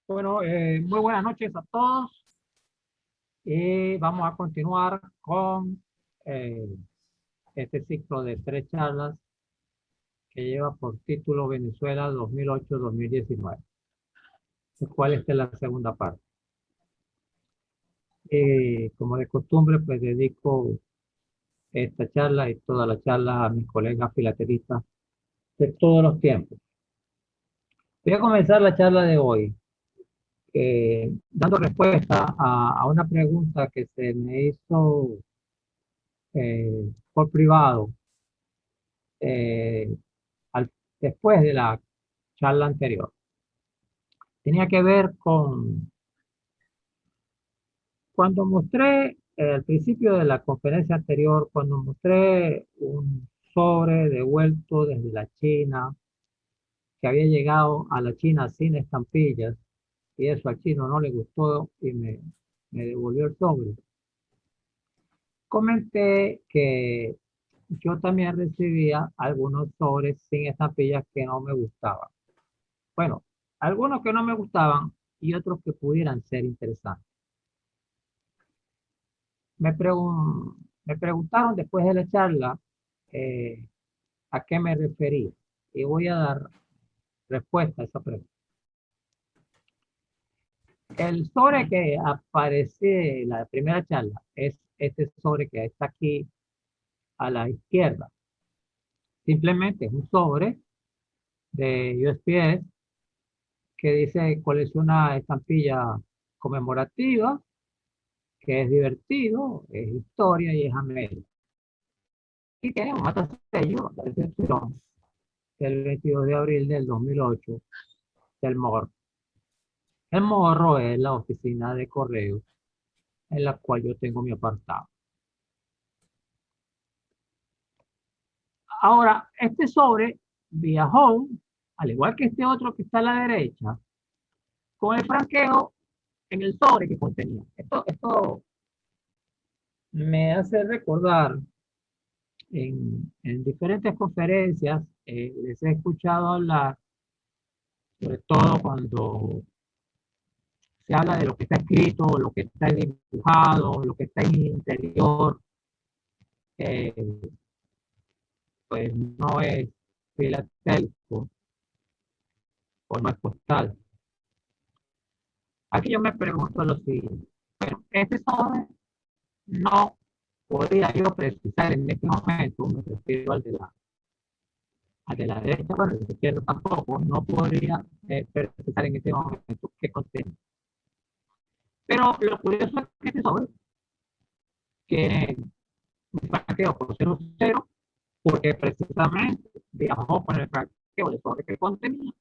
Bueno, muy buenas noches a todos y vamos a continuar con eh, este ciclo de tres charlas que lleva por título Venezuela 2008-2019, el cual esta es la segunda parte. Como de costumbre, pues dedico esta charla y toda la charla a mis colegas filatelistas de todos los tiempos. Voy a comenzar la charla de hoy dando respuesta a una pregunta que se me hizo por privado eh, al- después de la charla anterior. Tenía que ver con cuando mostré al principio de la conferencia anterior, cuando mostré un sobre devuelto desde la China, que había llegado a la China sin estampillas, y eso al chino no le gustó y me devolvió el sobre. Comenté que yo también recibía algunos sobres sin estampillas que no me gustaban. Bueno, algunos que no me gustaban y otros que pudieran ser interesantes. Me preguntaron después de la charla eh, a qué me refería y voy a dar respuesta a esa pregunta. El sobre que aparece en la primera charla es este sobre que está aquí a la izquierda. Simplemente es un sobre de USPS que dice colecciona estampilla conmemorativa, que es divertido, es historia y es América. Y tiene un matasello, la recepción del 22 de abril del 2008 del Morro. El Morro es la oficina de correos en la cual yo tengo mi apartado. Ahora, este sobre viajó, al igual que este otro que está a la derecha, con el franqueo en el sobre que contenía. Esto me hace recordar en diferentes conferencias, les he escuchado hablar, sobre todo cuando se habla de lo que está escrito, lo que está dibujado, lo que está en el interior, eh, pues no es filatélico o no es postal. Aquí yo me pregunto lo siguiente, pero este sobre no podría yo precisar en este momento, me refiero al de la derecha, bueno, el de la izquierda tampoco, no podría precisar en este momento qué contiene. Pero lo curioso es que este sobre tiene un franqueo por 0,0 porque precisamente viajó con el franqueo de sobre que contenía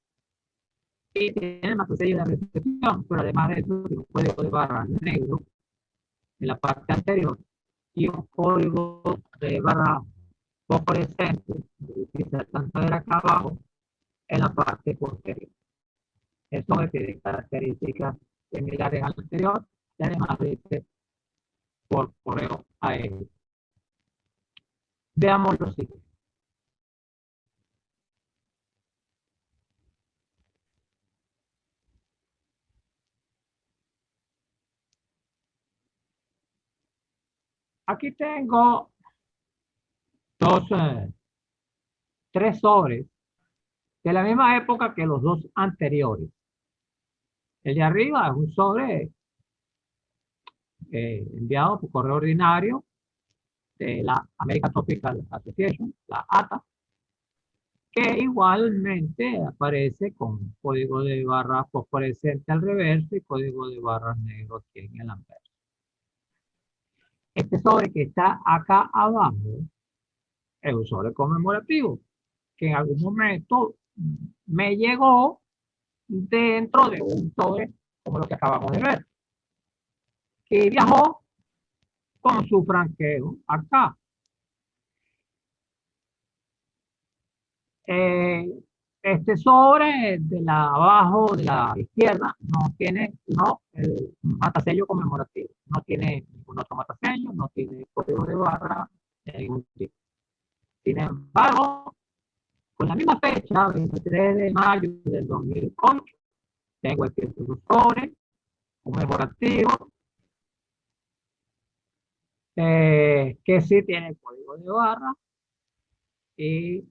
y tiene más sello de recepción, pero además de eso tiene un código de barra negro en la parte anterior y un código de barra fosforescente de tanto de acá abajo en la parte posterior. Esto me pide características similares al anterior y además dice por correo aéreo. Veamos lo siguiente. Aquí tengo dos, tres sobres de la misma época que los dos anteriores. El de arriba es un sobre enviado por correo ordinario de la American Tropical Association, la ATA, que igualmente aparece con código de barra fosforescente al reverso y código de barras negro aquí en el anverso. Este sobre que está acá abajo es un sobre conmemorativo que en algún momento me llegó dentro de un sobre como lo que acabamos de ver, que viajó con su franqueo acá. Eh, este sobre de la abajo de la izquierda no tiene no, el matasello conmemorativo, no tiene ningún otro matasello, no tiene código de barra de ningún tipo. Sin embargo, con la misma fecha, 23 de mayo del 2008, tengo aquí un sobre conmemorativo que sí tiene el código de barra y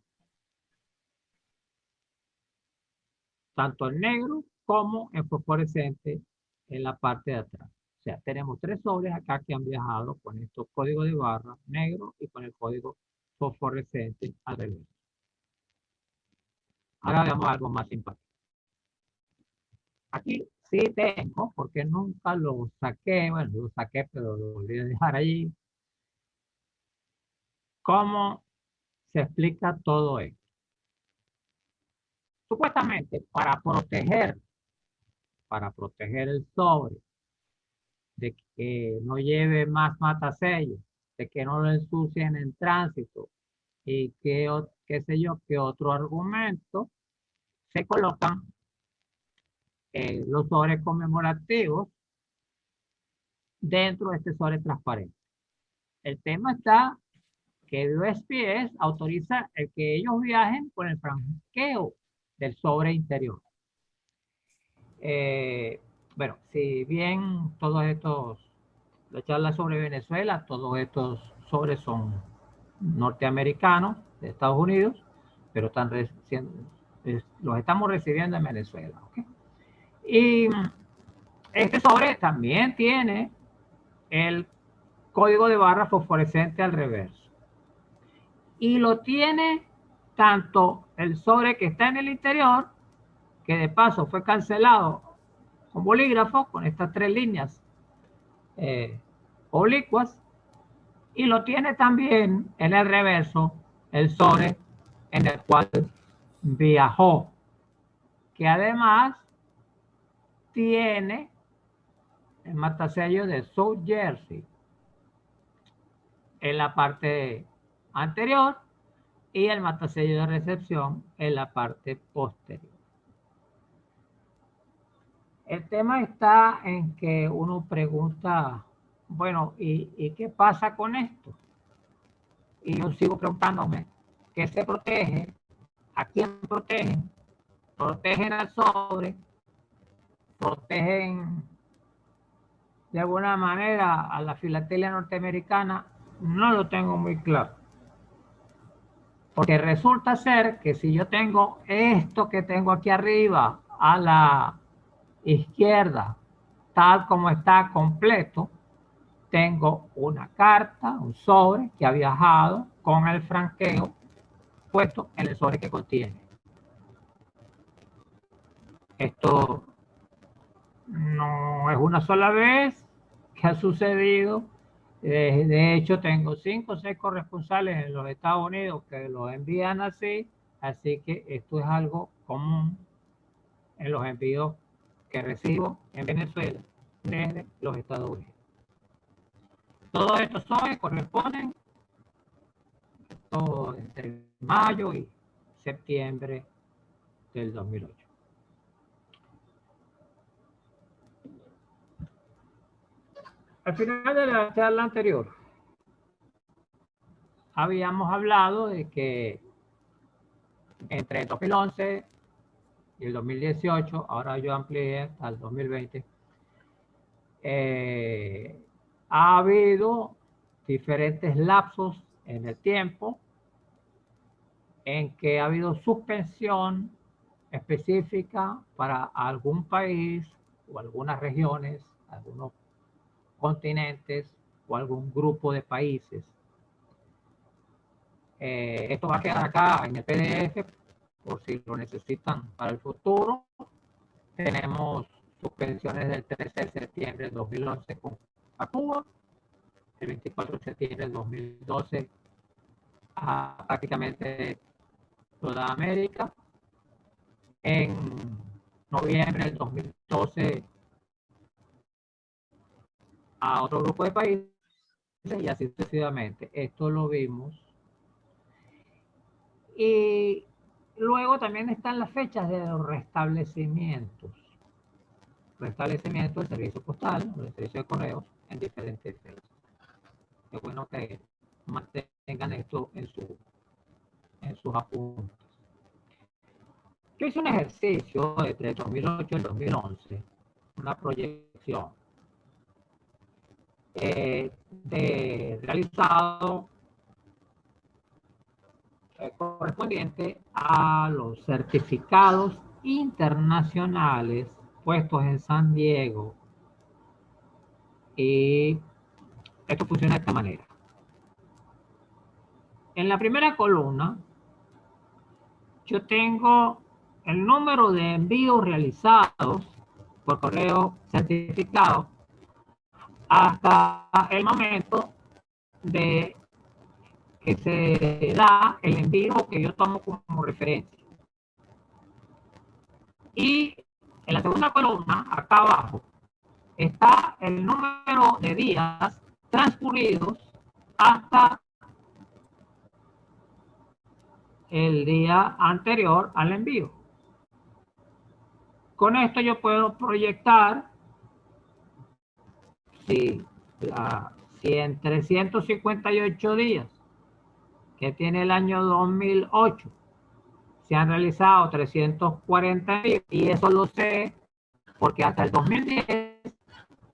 tanto en negro como en fosforescente en la parte de atrás. O sea, tenemos 3 sobres acá que han viajado con estos códigos de barra negro y con el código fosforescente al revés. Ahora veamos algo más simpático. Aquí sí tengo, porque nunca lo saqué, bueno, lo saqué, pero lo volví a dejar allí. ¿Cómo se explica todo esto? Supuestamente, para proteger el sobre, de que no lleve más matasellos, de que no lo ensucien en tránsito y que, qué sé yo, que otro argumento, se colocan los sobres conmemorativos dentro de este sobre transparente. El tema está que USPS autoriza el que ellos viajen con el franqueo del sobre interior. Eh, bueno, si bien todos estos, la charla sobre Venezuela, todos estos sobres son norteamericanos de Estados Unidos, pero están los estamos recibiendo en Venezuela. ¿Okay? Y este sobre también tiene el código de barra fosforescente al reverso. Y lo tiene tanto el sobre que está en el interior, que de paso fue cancelado con bolígrafo, con estas 3 líneas oblicuas, y lo tiene también en el reverso el sobre en el cual viajó, que además tiene el matasello de South Jersey en la parte anterior y el matasello de recepción en la parte posterior. El tema está en que uno pregunta, bueno, ¿y qué pasa con esto? Y yo sigo preguntándome, ¿qué se protege? ¿A quién protegen? ¿Protegen al sobre? ¿Protegen de alguna manera a la filatelia norteamericana? No lo tengo muy claro. Porque resulta ser que si yo tengo esto que tengo aquí arriba a la izquierda, tal como está completo, tengo una carta, un sobre que ha viajado con el franqueo puesto en el sobre que contiene. Esto no es una sola vez que ha sucedido. De hecho, tengo 5 o 6 corresponsales en los Estados Unidos que lo envían así que esto es algo común en los envíos que recibo en Venezuela desde los Estados Unidos. Todos estos sobres corresponden entre mayo y septiembre del 2008. Al final de la charla anterior, habíamos hablado de que entre el 2011 y el 2018, ahora yo amplié hasta el 2020, ha habido diferentes lapsos en el tiempo en que ha habido suspensión específica para algún país o algunas regiones, algunos continentes o algún grupo de países. Esto va a quedar acá en el PDF por si lo necesitan para el futuro. Tenemos suspensiones del 13 de septiembre de 2011 con Cuba, el 24 de septiembre de 2012 a prácticamente toda América, en noviembre del 2012 a otro grupo de países y así sucesivamente. Esto lo vimos. Y luego también están las fechas de los restablecimientos. Restablecimiento del servicio postal, del servicio de correos en diferentes fechas. Es bueno que mantengan esto en sus apuntes. Yo hice un ejercicio entre el 2008 y el 2011, una proyección realizado correspondiente a los certificados internacionales puestos en San Diego. Y esto funciona de esta manera. En la primera columna, yo tengo el número de envíos realizados por correo certificado hasta el momento de que se da el envío que yo tomo como referencia. Y en la segunda columna, acá abajo, está el número de días transcurridos hasta el día anterior al envío. Con esto yo puedo proyectar si, si en 358 días que tiene el año 2008 se han realizado 340 envíos, y eso lo sé porque hasta el 2010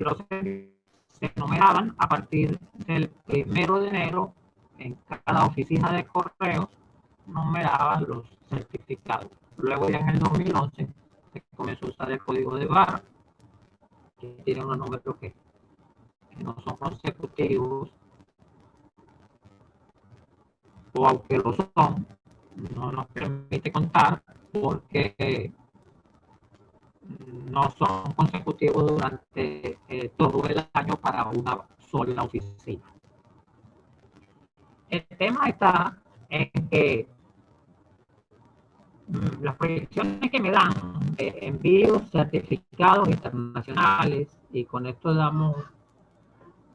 los envíos se numeraban a partir del 1 de enero. En cada oficina de correos numeraban los certificados. Luego ya en el 2011 se comenzó a usar el código de barra, que tiene unos números que no son consecutivos, o aunque lo son, no nos permite contar porque no son consecutivos durante todo el año para una sola oficina. El tema está en que las proyecciones que me dan de envíos certificados internacionales, y con esto damos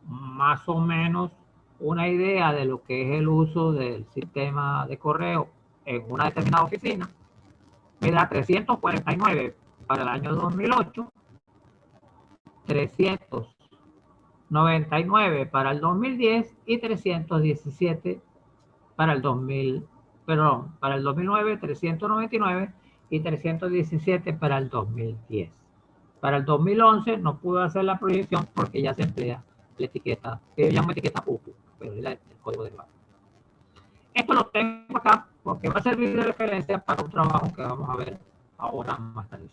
más o menos una idea de lo que es el uso del sistema de correo en una determinada oficina, me da 349 para el año 2008, 399 para el 2010 y 317 para el 2000, perdón, para el 2009, 399 y 317 para el 2010. Para el 2011 no pude hacer la proyección porque ya se emplea la etiqueta, que yo llamo etiqueta UPU, pero es el código de barra. Esto lo tengo acá porque va a servir de referencia para un trabajo que vamos a ver ahora más tarde.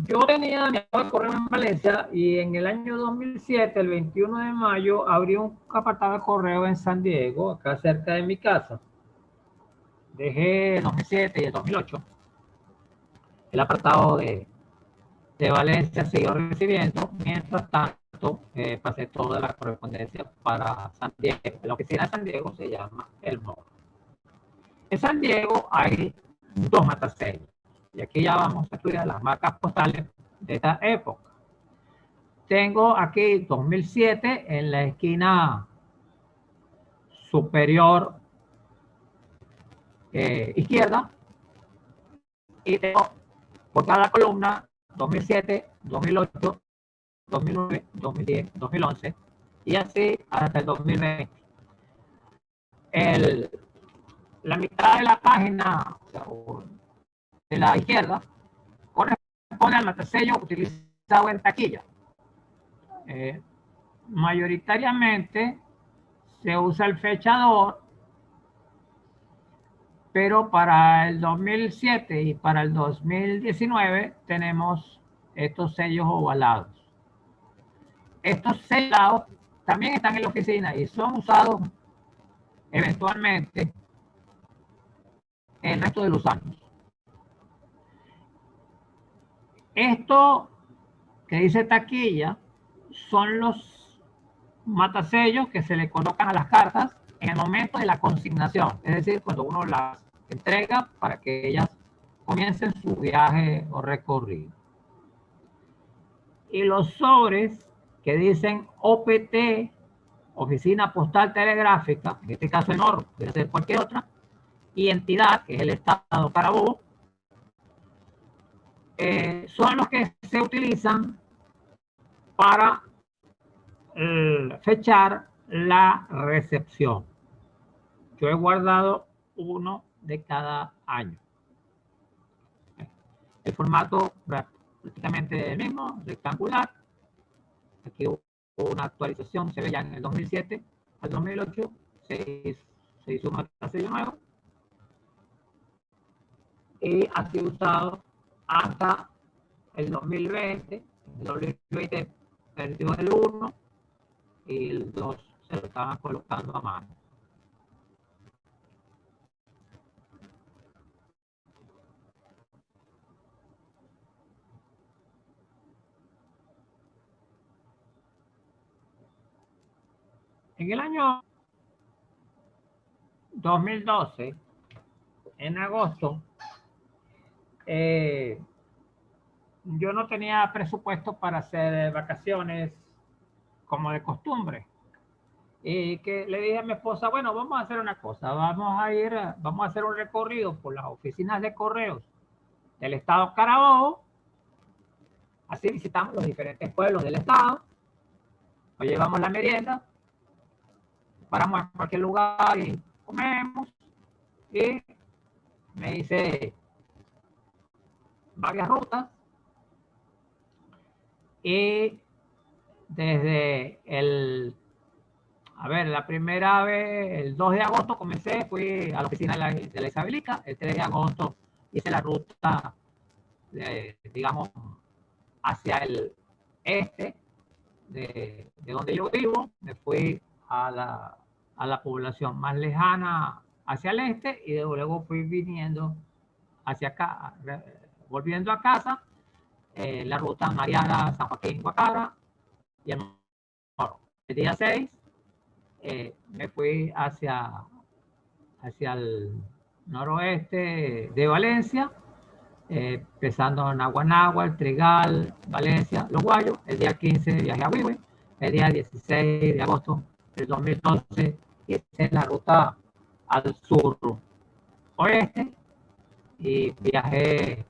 Yo tenía mi correo en Valencia, y en el año 2007, el 21 de mayo, abrí un apartado de correo en San Diego, acá cerca de mi casa. Dejé el 2007 y el 2008. El apartado de Valencia siguió recibiendo. Mientras tanto, pasé toda la correspondencia para San Diego. La oficina de San Diego se llama El Moro. En San Diego hay dos matasellos. Y aquí ya vamos a estudiar las marcas postales de esta época. Tengo aquí 2007 en la esquina superior izquierda, y tengo por cada columna 2007, 2008, 2009, 2010, 2011 y así hasta el 2020. La mitad de la página, o sea, de la izquierda, corresponde al matasello utilizado en taquilla. Mayoritariamente se usa el fechador, pero para el 2007 y para el 2019 tenemos estos sellos ovalados. Estos sellos también están en la oficina y son usados eventualmente el resto de los años. Esto que dice taquilla son los matasellos que se le colocan a las cartas en el momento de la consignación, es decir, cuando uno las entrega para que ellas comiencen su viaje o recorrido. Y los sobres que dicen OPT, Oficina Postal Telegráfica, en este caso enorme, puede ser cualquier otra, y entidad, que es el Estado Carabobo, son los que se utilizan para fechar la recepción. Yo he guardado uno de cada año. El formato prácticamente el mismo, rectangular. Aquí hubo una actualización, se ve ya en el 2007 al 2008, se hizo un sello nuevo y ha sido usado hasta el 2020. El 2020 perdió el 1 y el 2 se lo estaban colocando a mano. En el año 2012, en agosto, yo no tenía presupuesto para hacer vacaciones como de costumbre. Y que le dije a mi esposa, bueno, vamos a hacer una cosa, vamos a hacer un recorrido por las oficinas de correos del estado Carabobo. Así visitamos los diferentes pueblos del estado, nos llevamos la merienda, paramos en cualquier lugar y comemos. Y me hice varias rutas. Y desde la primera vez, el 2 de agosto comencé, fui a la oficina de la Isabelica. El 3 de agosto hice la ruta, digamos, hacia el este de donde yo vivo. Me fui a la población más lejana hacia el este y luego fui viniendo hacia acá, volviendo a casa, la ruta Mariana, San Joaquín, Guacara y el Moro. El día 6 me fui hacia el noroeste de Valencia, empezando en Aguanagua, El Trigal, Valencia, Los Guayos. El día 15 viajé a Huihue. El día 16 de agosto del 2012 hice la ruta al sur oeste y viajé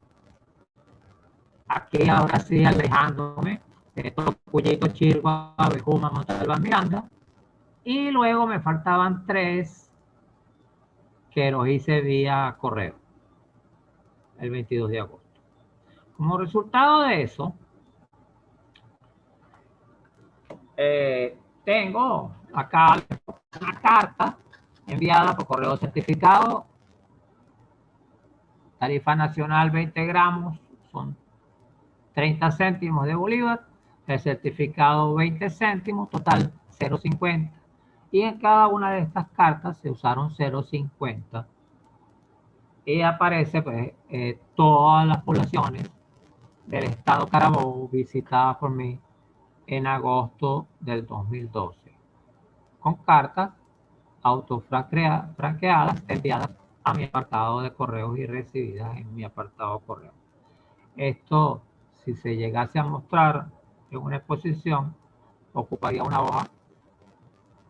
aquí ahora sí alejándome de Tocuyeto, Chirgua, Abejuma, Montalbán, Miranda. Y luego me faltaban 3 que los hice vía correo el 22 de agosto. Como resultado de eso, tengo acá una carta enviada por correo certificado, tarifa nacional 20 gramos, son 30 céntimos de bolívar, el certificado 20 céntimos, total 0,50. Y en cada una de estas cartas se usaron 0,50. Y aparece pues todas las poblaciones del estado Carabobo visitadas por mí en agosto del 2012, con cartas autofranqueadas enviadas a mi apartado de correos y recibidas en mi apartado de correo. Esto, si se llegase a mostrar en una exposición, ocuparía una hoja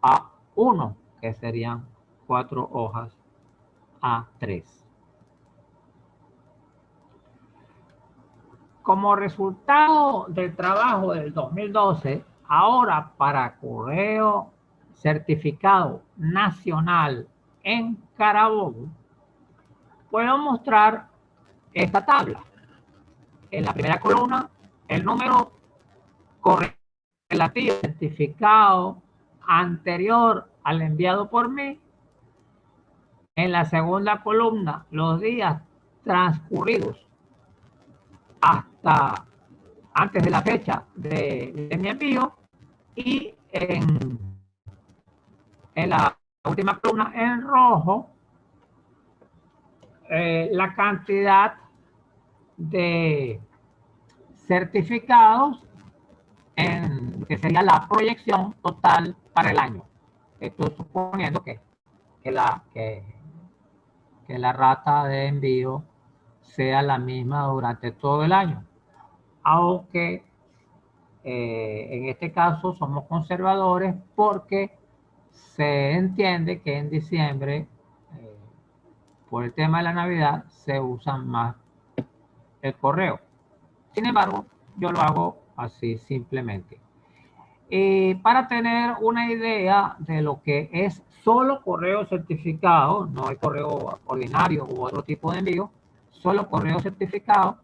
A1, que serían 4 hojas A3. Como resultado del trabajo del 2012, ahora para correo certificado nacional en Carabobo, puedo mostrar esta tabla. En la primera columna, el número correlativo certificado anterior al enviado por mí. En la segunda columna, los días transcurridos hasta antes de la fecha de mi envío. Y en la última columna, en rojo, la cantidad de certificados que sería la proyección total para el año. Esto suponiendo que la rata de envío sea la misma durante todo el año. Aunque en este caso somos conservadores porque se entiende que en diciembre, por el tema de la Navidad, se usa más el correo. Sin embargo, yo lo hago así simplemente. Para tener una idea de lo que es solo correo certificado, no hay correo ordinario u otro tipo de envío, solo correo certificado,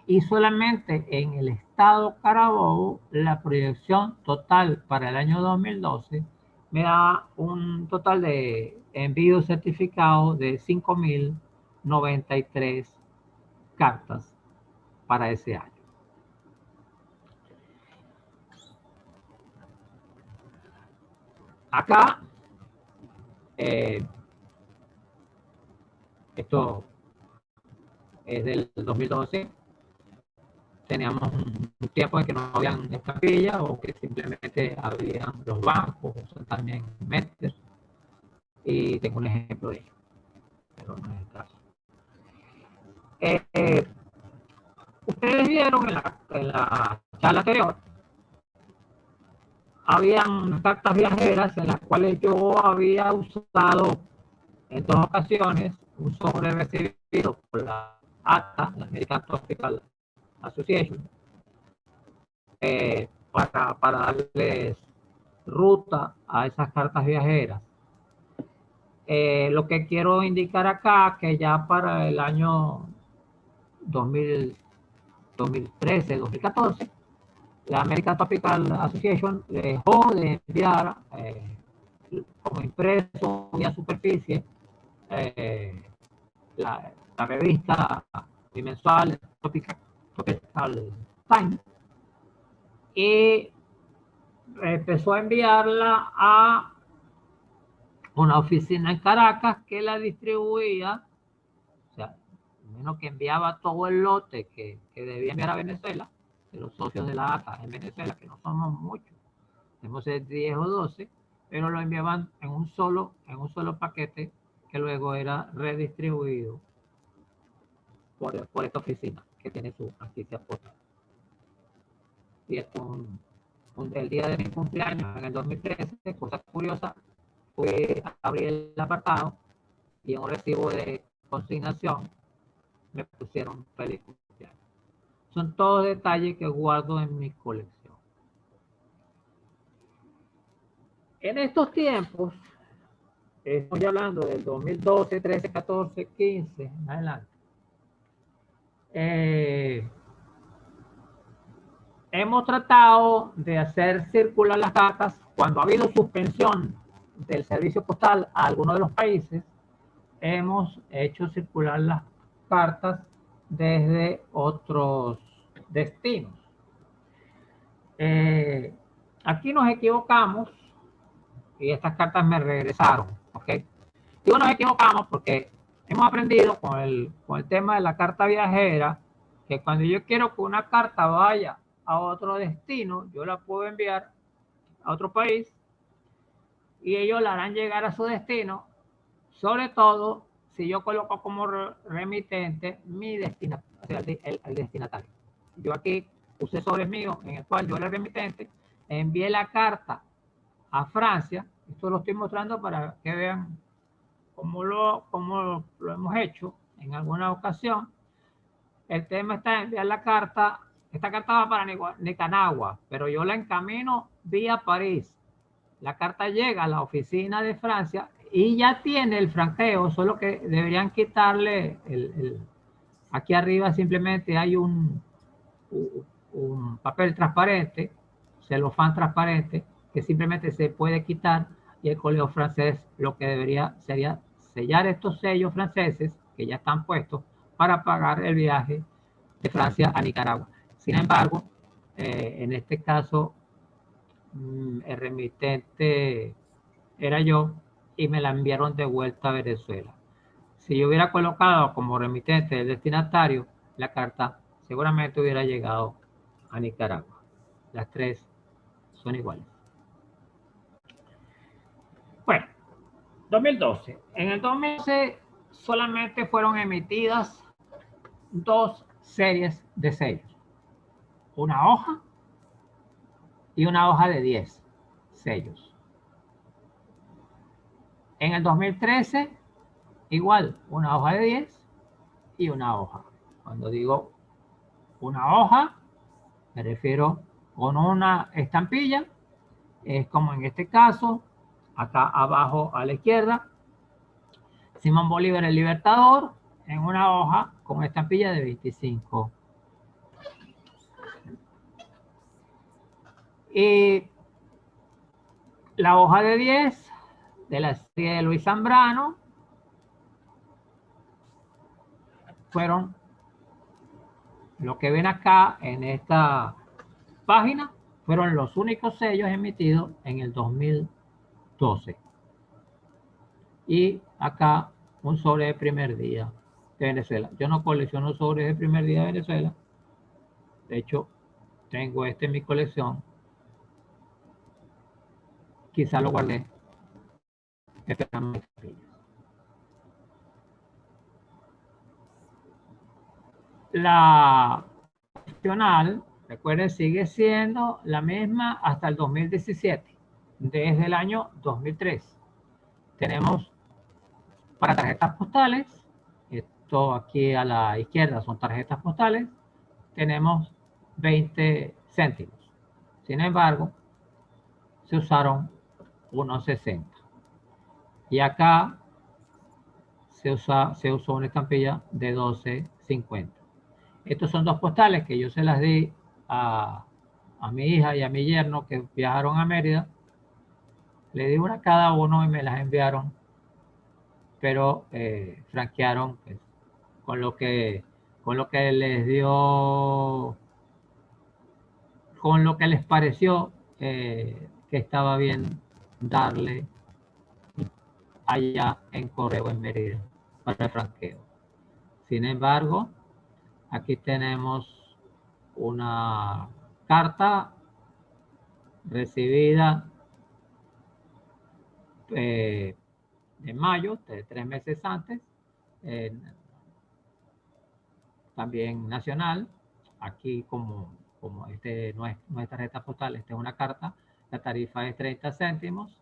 y solamente en el estado Carabobo la proyección total para el año 2012 me da un total de envíos certificados de 5.093 cartas para ese año. Acá, esto es del 2012, teníamos un tiempo en que no habían estampillas o que simplemente habían los bancos, también Meter, y tengo un ejemplo de ello, pero no es el caso. Ustedes vieron en la charla anterior, habían cartas viajeras en las cuales yo había usado en dos ocasiones un sobre recibido por la ATA, la American Tropical Association, para darles ruta a esas cartas viajeras. Lo que quiero indicar acá, que ya para el año 2013, 2014, la American Tropical Association dejó de enviar como impreso vía superficie eh, la revista bimensual Tropical Time, y empezó a enviarla a una oficina en Caracas que la distribuía, o sea, menos que enviaba todo el lote que debía enviar a Venezuela, de los socios de la ACA en Venezuela, que no somos muchos, tenemos 10 o 12, pero lo enviaban en un solo paquete que luego era redistribuido por esta oficina que tiene su franquicia postal. Y es el día de mi cumpleaños en el 2013, cosa curiosa, fui a abrir el apartado y en un recibo de consignación me pusieron feliz cumpleaños. Son todos detalles que guardo en mi colección. En estos tiempos, estoy hablando del 2012, 13, 14, 15, en adelante, hemos tratado de hacer circular las cartas cuando ha habido suspensión del servicio postal a algunos de los países. Hemos hecho circular las cartas desde otros destinos. Aquí nos equivocamos y estas cartas me regresaron, ¿ok? Digo nos equivocamos porque hemos aprendido con el tema de la carta viajera que cuando yo quiero que una carta vaya a otro destino, yo la puedo enviar a otro país y ellos la harán llegar a su destino, sobre todo si yo coloco como remitente mi destinatario, o sea, el destinatario. Yo aquí puse sobres míos en el cual yo era remitente, envié la carta a Francia. Esto lo estoy mostrando para que vean cómo lo hemos hecho en alguna ocasión. El tema está en enviar la carta. Esta carta va para Nicaragua, pero yo la encamino vía París. La carta llega a la oficina de Francia y ya tiene el franqueo, solo que deberían quitarle aquí arriba simplemente hay un papel transparente, celofán transparente, que simplemente se puede quitar, y el colegio francés lo que debería sería sellar estos sellos franceses que ya están puestos para pagar el viaje de Francia a Nicaragua. Sin embargo, en este caso, el remitente era yo y me la enviaron de vuelta a Venezuela. Si yo hubiera colocado como remitente el destinatario, la carta seguramente hubiera llegado a Nicaragua. Las tres son iguales. Bueno, 2012. En el 2012 solamente fueron emitidas dos series de sellos. Una hoja y una hoja de 10 sellos. En el 2013, igual, una hoja de 10 y una hoja. Cuando digo una hoja, me refiero con una estampilla, es como en este caso, acá abajo a la izquierda, Simón Bolívar el Libertador, en una hoja con estampilla de 25. Y la hoja de 10 de la serie de Luis Zambrano fueron lo que ven acá en esta página, fueron los únicos sellos emitidos en el 2012. Y acá un sobre de primer día de Venezuela. Yo no colecciono sobres de primer día de Venezuela. De hecho, tengo este en mi colección. Quizá lo guardé. La nacional, recuerden, sigue siendo la misma hasta el 2017. Desde el año 2003. Tenemos para tarjetas postales, esto aquí a la izquierda son tarjetas postales, tenemos 20 céntimos. Sin embargo, se usaron unos 60. Y acá se usó una estampilla de 12.50. Estos son dos postales que yo se las di a mi hija y a mi yerno que viajaron a Mérida. Le di una a cada uno y me las enviaron, pero franquearon pues, con lo que les dio, con lo que les pareció que estaba bien darle allá en correo en Mérida para el franqueo. Sin embargo, aquí tenemos una carta recibida de mayo, de 3 meses antes, eh, también nacional. Aquí como este no es tarjeta postal, esta es una carta, la tarifa es 30 céntimos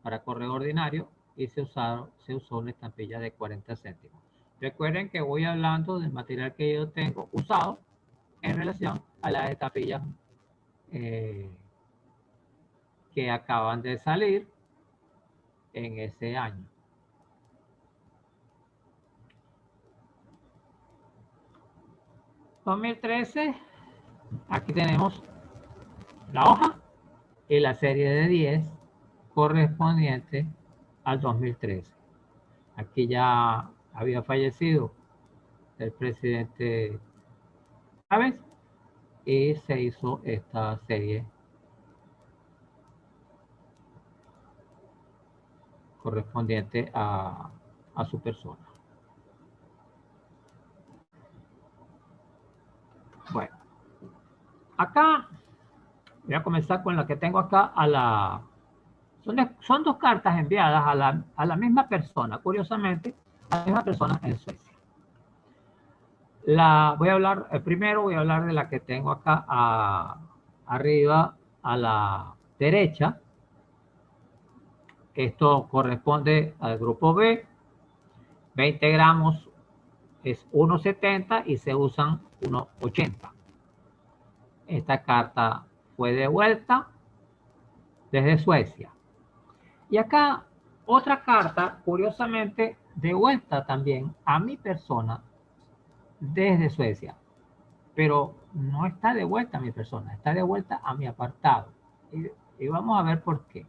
para correo ordinario y se usó una estampilla de 40 céntimos. Recuerden que voy hablando del material que yo tengo usado en relación a las estampillas eh, que acaban de salir en ese año. ...2013... aquí tenemos la hoja y la serie de 10 correspondiente al 2013. Aquí ya había fallecido el presidente Chávez y se hizo esta serie correspondiente a su persona. Bueno, acá voy a comenzar con la que tengo acá son dos cartas enviadas a la misma persona, curiosamente, a la misma persona en Suecia. Voy a hablar, primero voy a hablar de la que tengo acá arriba a la derecha. Esto corresponde al grupo B. 20 gramos es 1,70 y se usan 1,80. Esta carta fue devuelta desde Suecia. Y acá otra carta, curiosamente, devuelta también a mi persona desde Suecia. Pero no está de vuelta a mi persona, está de vuelta a mi apartado. Y vamos a ver por qué.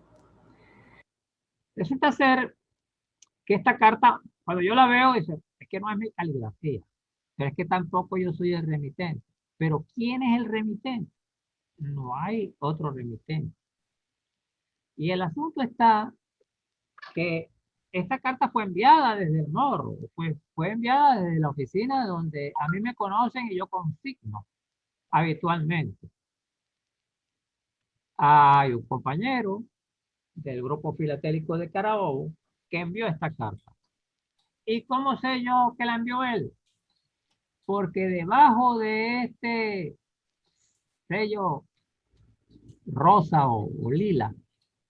Resulta ser que esta carta, cuando yo la veo, dice, es que no es mi caligrafía, pero es que tampoco yo soy el remitente. Pero ¿quién es el remitente? No hay otro remitente. Y el asunto está que esta carta fue enviada desde el Morro, fue enviada desde la oficina donde a mí me conocen y yo consigno habitualmente. Hay un compañero del grupo filatélico de Carabobo que envió esta carta. ¿Y cómo sé yo que la envió él? Porque debajo de este sello rosa o lila,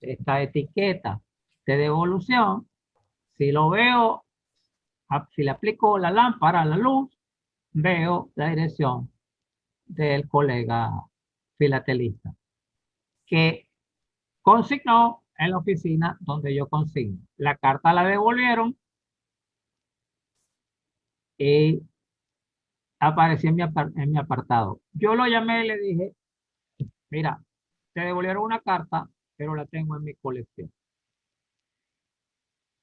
esta etiqueta de devolución, si lo veo, si le aplico la lámpara a la luz, veo la dirección del colega filatelista que consignó en la oficina donde yo consigno. La carta la devolvieron y apareció en mi apartado. Yo lo llamé y le dije, mira, te devolvieron una carta, pero la tengo en mi colección.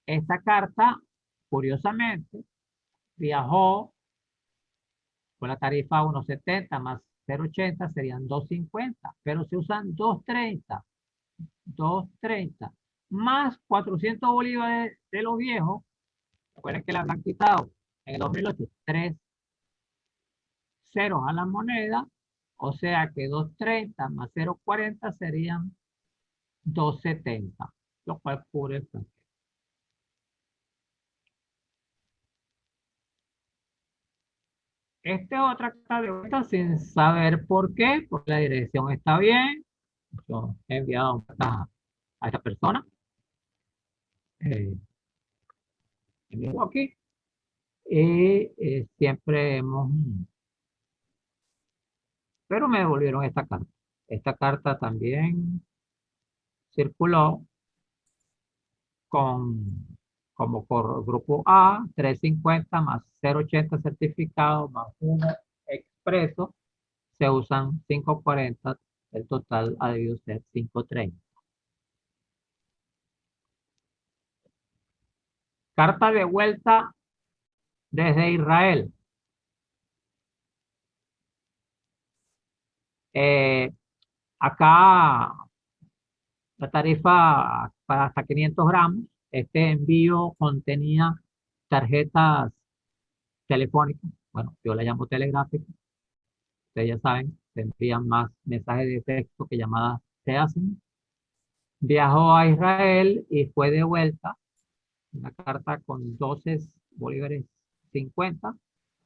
Esta carta, curiosamente, viajó con la tarifa 1.70 más 0.80 serían 2.50, pero se usan 2.30 más 400 bolívares de los viejos. Recuerden que le habrán quitado en el 2008 3 ceros a la moneda, o sea que 2.30 más 0.40 serían 2.70, lo cual cubre el plan. Este otra carta de vuelta sin saber por qué, porque la dirección está bien. Yo he enviado a esta persona. Eh, envío aquí. Y siempre hemos... Pero me devolvieron esta carta. Esta carta también circuló con, como por grupo A, 350 más 0.80 certificado más 1 expreso. Se usan 5.40. El total ha debido ser 5.30. Carta de vuelta desde Israel. Eh, Acá la tarifa para hasta 500 gramos. Este envío contenía tarjetas telefónicas. Bueno, yo la llamo telegráficas. Ustedes ya saben, se envían más mensajes de texto que llamadas se hacen. Viajó a Israel y fue de vuelta una carta con 12 bolívares 50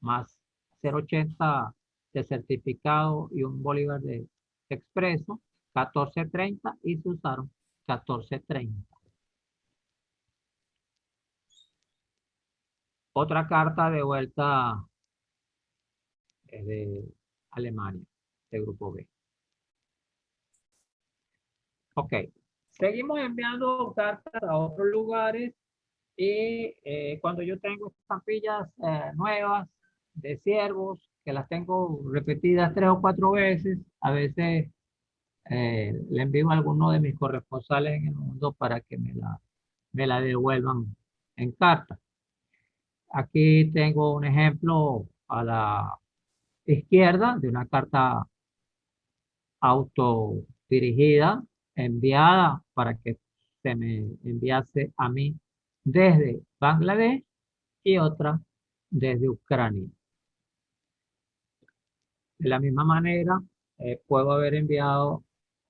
más 0.80 de certificado y un bolívar de expreso, 14.30 y se usaron 14.30. Otra carta de vuelta de Alemania, de grupo B. Ok, seguimos enviando cartas a otros lugares y cuando yo tengo estampillas nuevas de ciervos, que las tengo repetidas 3 o 4 veces, a veces le envío a alguno de mis corresponsales en el mundo para que me la devuelvan en carta. Aquí tengo un ejemplo a la izquierda de una carta autodirigida enviada para que se me enviase a mí desde Bangladesh y otra desde Ucrania. De la misma manera, puedo haber enviado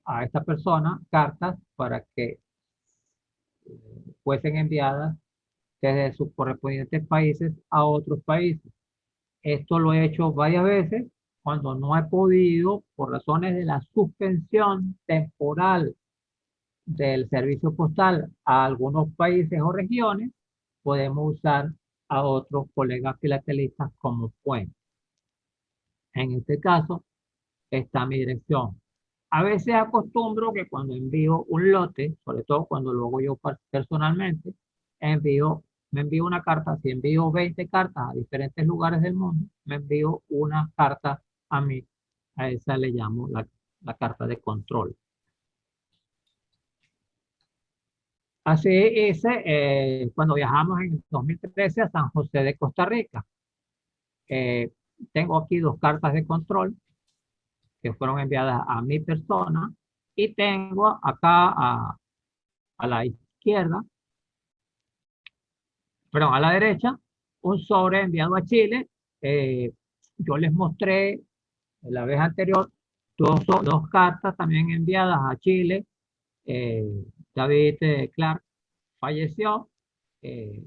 a esta persona cartas para que fuesen enviadas desde sus correspondientes países a otros países. Esto lo he hecho varias veces cuando no he podido, por razones de la suspensión temporal del servicio postal a algunos países o regiones, podemos usar a otros colegas filatelistas como fuente. En este caso, está mi dirección. A veces acostumbro que cuando envío un lote, sobre todo cuando lo hago yo personalmente, me envío una carta. Si envío 20 cartas a diferentes lugares del mundo, me envío una carta a mí. A esa le llamo la carta de control. Así hice cuando viajamos en el 2013 a San José de Costa Rica. Eh, Tengo aquí 2 cartas de control que fueron enviadas a mi persona y tengo acá a la izquierda, perdón, a la derecha, un sobre enviado a Chile. Eh, yo les mostré la vez anterior 2 cartas también enviadas a Chile. Eh, David Clark falleció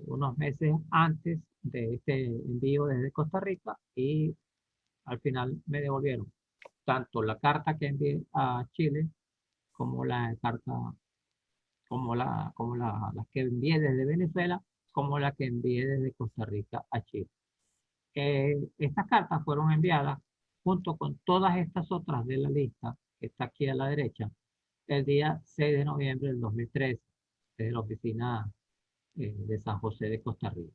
unos meses antes de este envío desde Costa Rica y al final me devolvieron tanto la carta que envié a Chile como la carta, las que envié desde Venezuela, como la que envié desde Costa Rica a Chile. Estas cartas fueron enviadas junto con todas estas otras de la lista que está aquí a la derecha, el día 6 de noviembre del 2013, desde la oficina de San José de Costa Rica.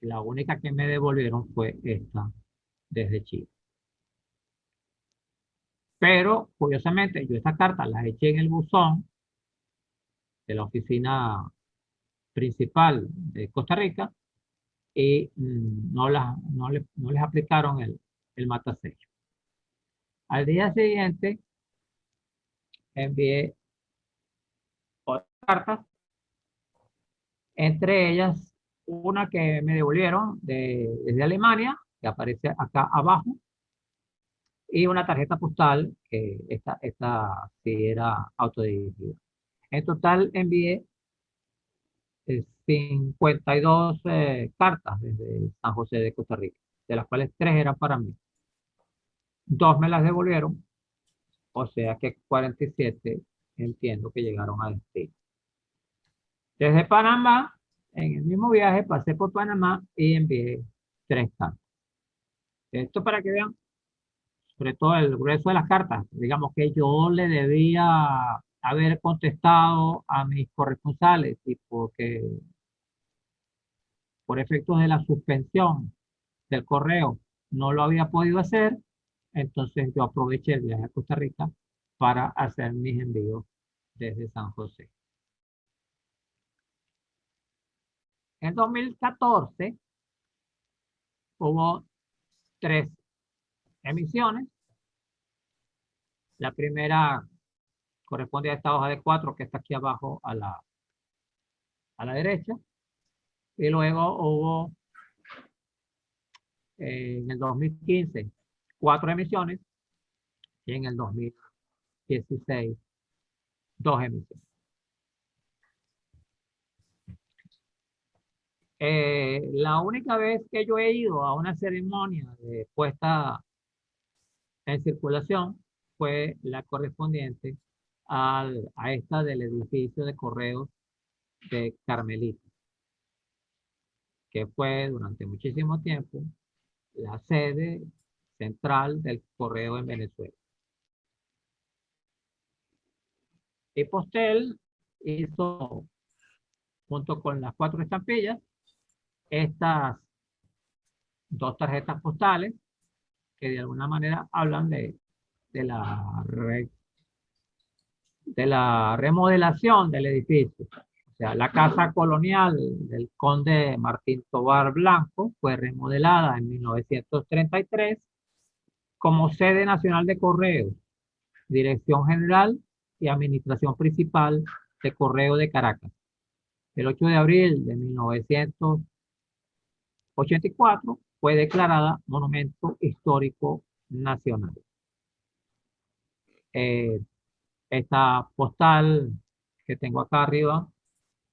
La única que me devolvieron fue esta desde Chile. Pero, curiosamente, yo esta carta la eché en el buzón de la oficina principal de Costa Rica y no les aplicaron el matasello. Al día siguiente envié otras cartas, entre ellas una que me devolvieron desde Alemania, que aparece acá abajo, y una tarjeta postal que esta sí era autodirigida. En total envié 52 cartas desde San José de Costa Rica, de las cuales 3 eran para mí. 2 me las devolvieron, o sea que 47 entiendo que llegaron a destino. Desde Panamá, en el mismo viaje, pasé por Panamá y envié 3 cartas. Esto para que vean, sobre todo el grueso de las cartas, digamos que yo le debía haber contestado a mis corresponsales y porque por efectos de la suspensión del correo no lo había podido hacer, entonces yo aproveché el viaje a Costa Rica para hacer mis envíos desde San José. En 2014 hubo 3 emisiones. La primera corresponde a esta hoja de 4 que está aquí abajo a la derecha. Y luego hubo en el 2015 4 emisiones y en el 2016 2 emisiones. La única vez que yo he ido a una ceremonia de puesta en circulación fue la correspondiente a esta del edificio de correos de Carmelita, que fue durante muchísimo tiempo la sede central del correo en Venezuela. Y Postel hizo, junto con las 4 estampillas, estas 2 tarjetas postales que de alguna manera hablan de la, de la remodelación del edificio. O sea, la casa colonial del conde Martín Tovar Blanco fue remodelada en 1933 como sede nacional de correos, Dirección General y Administración Principal de Correo de Caracas. El 8 de abril de 1984 fue declarada Monumento Histórico Nacional. Eh, esta postal que tengo acá arriba,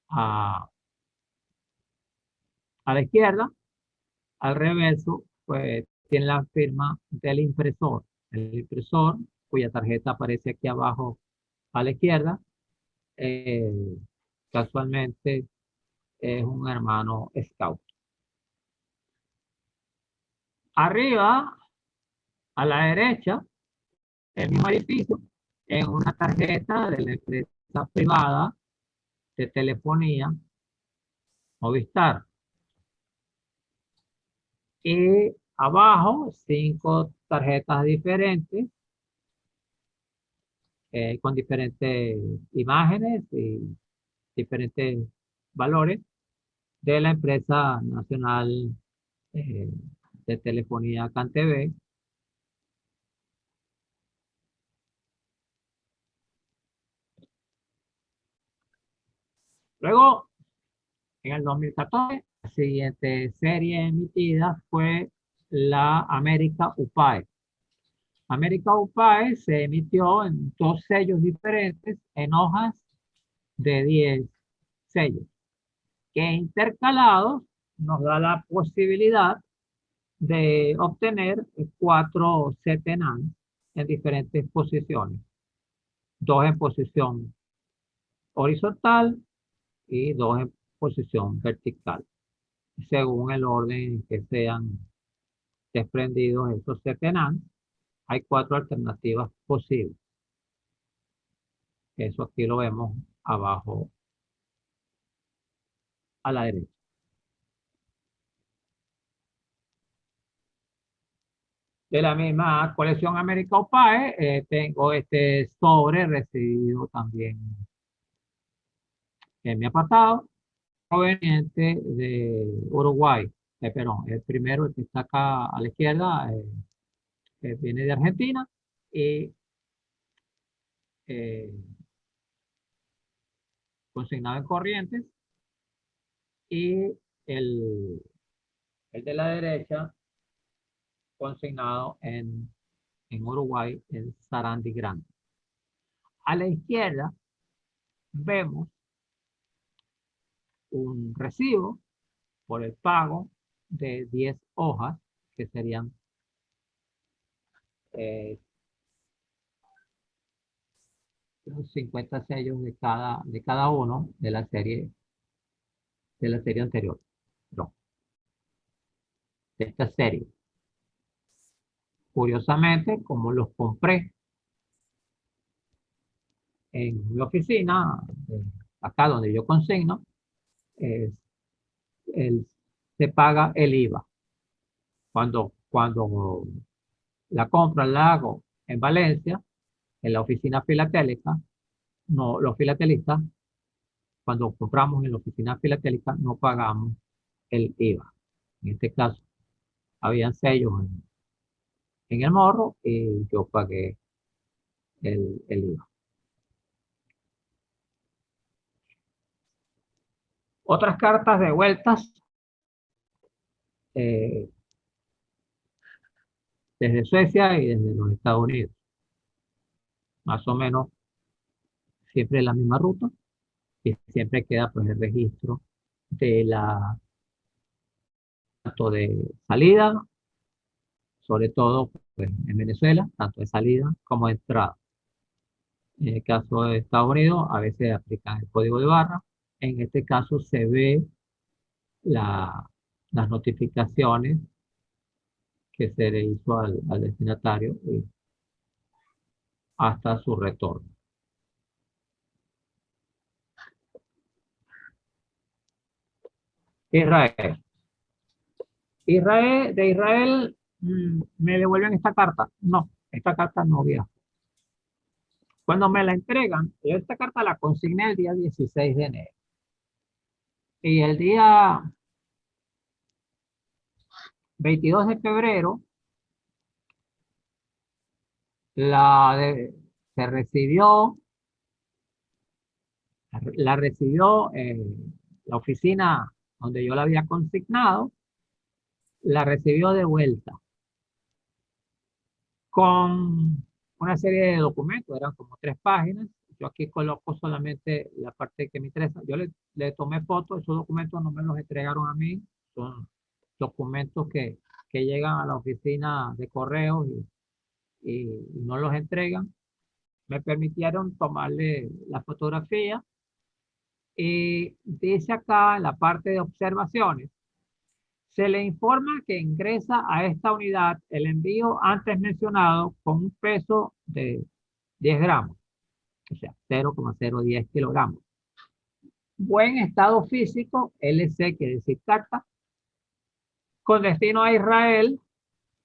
a, a la izquierda, al reverso, pues tiene la firma del impresor. El impresor, cuya tarjeta aparece aquí abajo a la izquierda, eh, casualmente es un hermano scout. Arriba, a la derecha, el mismo edificio, en una tarjeta de la empresa privada de telefonía Movistar. Y abajo, 5 tarjetas diferentes, con diferentes imágenes y diferentes valores de la empresa nacional eh, de telefonía CanTV. Luego, en el 2014, la siguiente serie emitida fue la América UPAE. América UPAE se emitió en 2 sellos diferentes en hojas de 10 sellos, que intercalados nos da la posibilidad de obtener 4 CTNANs en diferentes posiciones. 2 en posición horizontal y 2 en posición vertical, según el orden en que sean desprendidos estos CTNANs. hay 4 alternativas posibles. Eso aquí lo vemos abajo a la derecha. De la misma colección América Opae, tengo este sobre recibido también en mi apartado, proveniente de Uruguay. Perdón, el primero, el que está acá a la izquierda, viene de Argentina y eh, consignado en Corrientes. Y el, el de la derecha, consignado en Uruguay, en Sarandí Grande. A la izquierda vemos un recibo por el pago de 10 hojas, que serían eh, los 50 sellos de cada uno de la serie anterior. No, de esta serie. Curiosamente, como los compré en mi oficina, acá donde yo consigno, eh, se paga el IVA. Cuando la compra la hago en Valencia, en la oficina filatélica, no, los filatelistas, cuando compramos en la oficina filatélica, no pagamos el IVA. En este caso, habían sellos en el morro y yo pagué el IVA. Otras cartas de vueltas eh, desde Suecia y desde los Estados Unidos. Más o menos siempre la misma ruta y siempre queda pues el registro de tanto de salida, sobre todo pues, en Venezuela, tanto de salida como de entrada. En el caso de Estados Unidos, a veces aplican el código de barra. En este caso se ve las notificaciones que se le hizo al destinatario hasta su retorno. Israel. De Israel, ¿me devuelven esta carta? No, esta carta no viaja. Cuando me la entregan, yo esta carta la consigné el día 16 de enero. Y el día 22 de febrero se recibió, la recibió la oficina donde yo la había consignado, la recibió de vuelta con una serie de documentos, eran como 3 páginas. Yo aquí coloco solamente la parte que me interesa. Yo le tomé fotos, esos documentos no me los entregaron a mí, son documentos que llegan a la oficina de correos y no los entregan. Me permitieron tomarle la fotografía y dice acá en la parte de observaciones, se le informa que ingresa a esta unidad el envío antes mencionado con un peso de 10 gramos, o sea, 0,010 kilogramos. Buen estado físico, LC, quiere decir carta, con destino a Israel,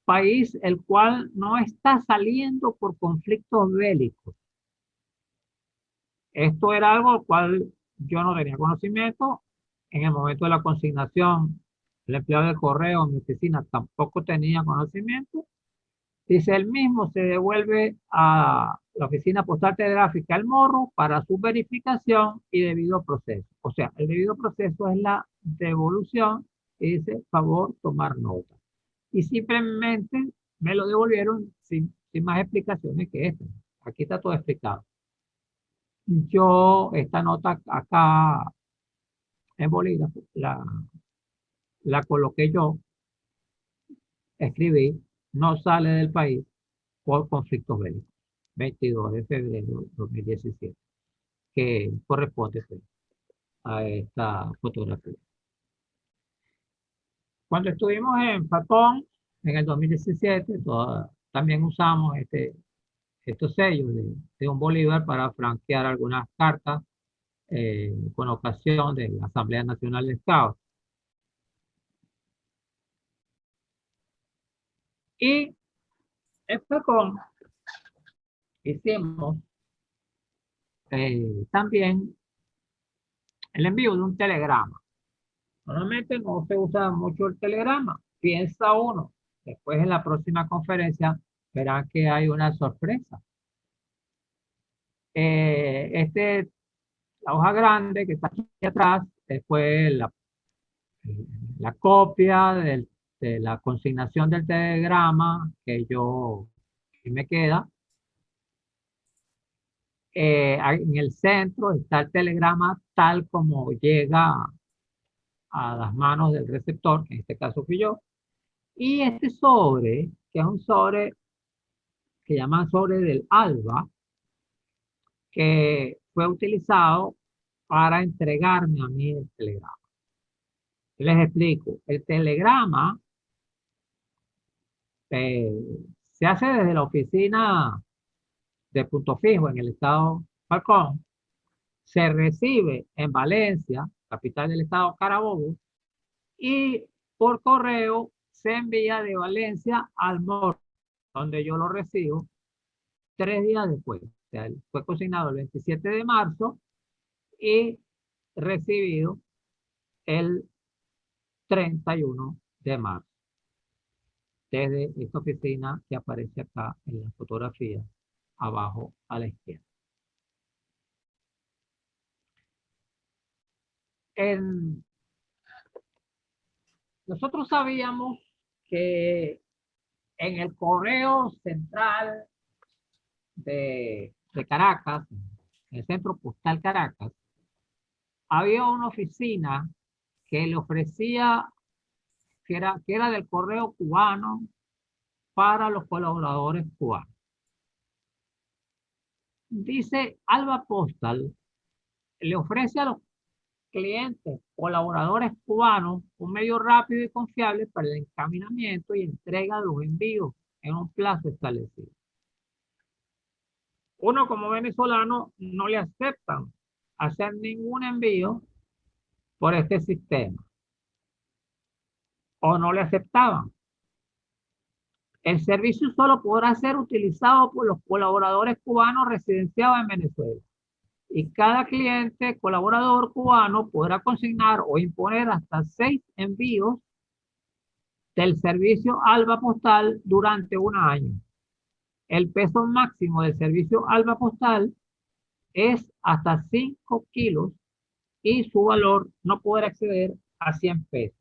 país el cual no está saliendo por conflictos bélicos. Esto era algo al cual yo no tenía conocimiento. En el momento de la consignación, el empleado de correo en mi oficina tampoco tenía conocimiento. Dice, el mismo se devuelve a la oficina postal telegráfica El Morro para su verificación y debido proceso. O sea, el debido proceso es la devolución y dice, favor, tomar nota. Y simplemente me lo devolvieron sin más explicaciones que esta. Aquí está todo explicado. Yo, esta nota acá en bolígrafo, la coloqué yo, escribí, no sale del país por conflictos bélicos. 22 de febrero de 2017, que corresponde pues, a esta fotografía. Cuando estuvimos en Japón, en el 2017, toda también usamos estos sellos de un bolívar para franquear algunas cartas con ocasión de la Asamblea Nacional de Estados. Y en FECON hicimos también el envío de un telegrama. Normalmente no se usa mucho el telegrama, piensa uno. Después en la próxima conferencia verán que hay una sorpresa. La hoja grande que está aquí atrás, después la copia de la consignación del telegrama que me queda. En el centro está el telegrama tal como llega a las manos del receptor, que en este caso fui yo. Y este sobre, que es un sobre que llaman sobre del ALBA, que fue utilizado para entregarme a mí el telegrama. Les explico, el telegrama eh, se hace desde la oficina de Punto Fijo en el estado Falcón, se recibe en Valencia, capital del estado Carabobo, y por correo se envía de Valencia al Morro, donde yo lo recibo 3 días después. O sea, fue consignado el 27 de marzo y recibido el 31 de marzo, desde esta oficina que aparece acá en la fotografía, abajo a la izquierda. Nosotros sabíamos que en el correo central de Caracas, en el centro postal Caracas, había una oficina que le ofrecía, que era del correo cubano para los colaboradores cubanos. Dice Alba Postal, le ofrece a los clientes, colaboradores cubanos, un medio rápido y confiable para el encaminamiento y entrega de los envíos en un plazo establecido. Uno como venezolano no le aceptan hacer ningún envío por este sistema o no le aceptaban. El servicio solo podrá ser utilizado por los colaboradores cubanos residenciados en Venezuela y cada cliente colaborador cubano podrá consignar o imponer hasta 6 envíos del servicio Alba Postal durante un año. El peso máximo del servicio Alba Postal es hasta 5 kilos y su valor no podrá exceder a 100 pesos.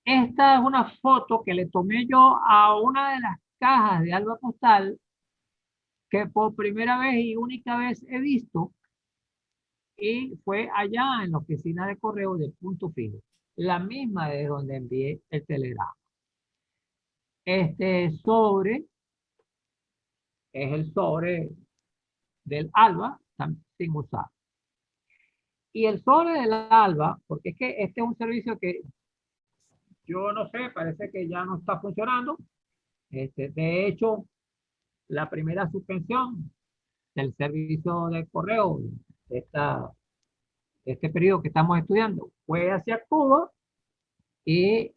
Esta es una foto que le tomé yo a una de las cajas de Alba Postal que por primera vez y única vez he visto, y fue allá en la oficina de correo de Punto Fijo, la misma de donde envié el telegrama. Este sobre es el sobre del ALBA sin usar. Y el sobre del ALBA, porque es que este es un servicio que yo no sé, parece que ya no está funcionando. De hecho, la primera suspensión del servicio de correo de, de este periodo que estamos estudiando fue hacia Cuba y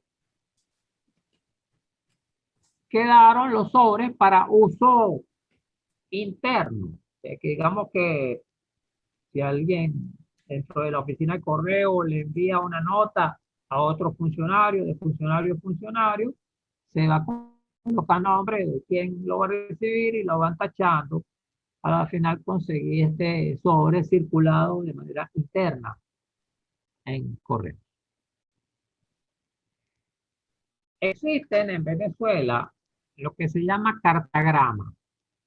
quedaron los sobres para uso interno. Que digamos que si alguien dentro de la oficina de correo le envía una nota a otro funcionario, de funcionario a funcionario, se va colocando nombre de quién lo va a recibir y lo van tachando para al final conseguir este sobre circulado de manera interna en correo. Existen en Venezuela lo que se llama cartagrama,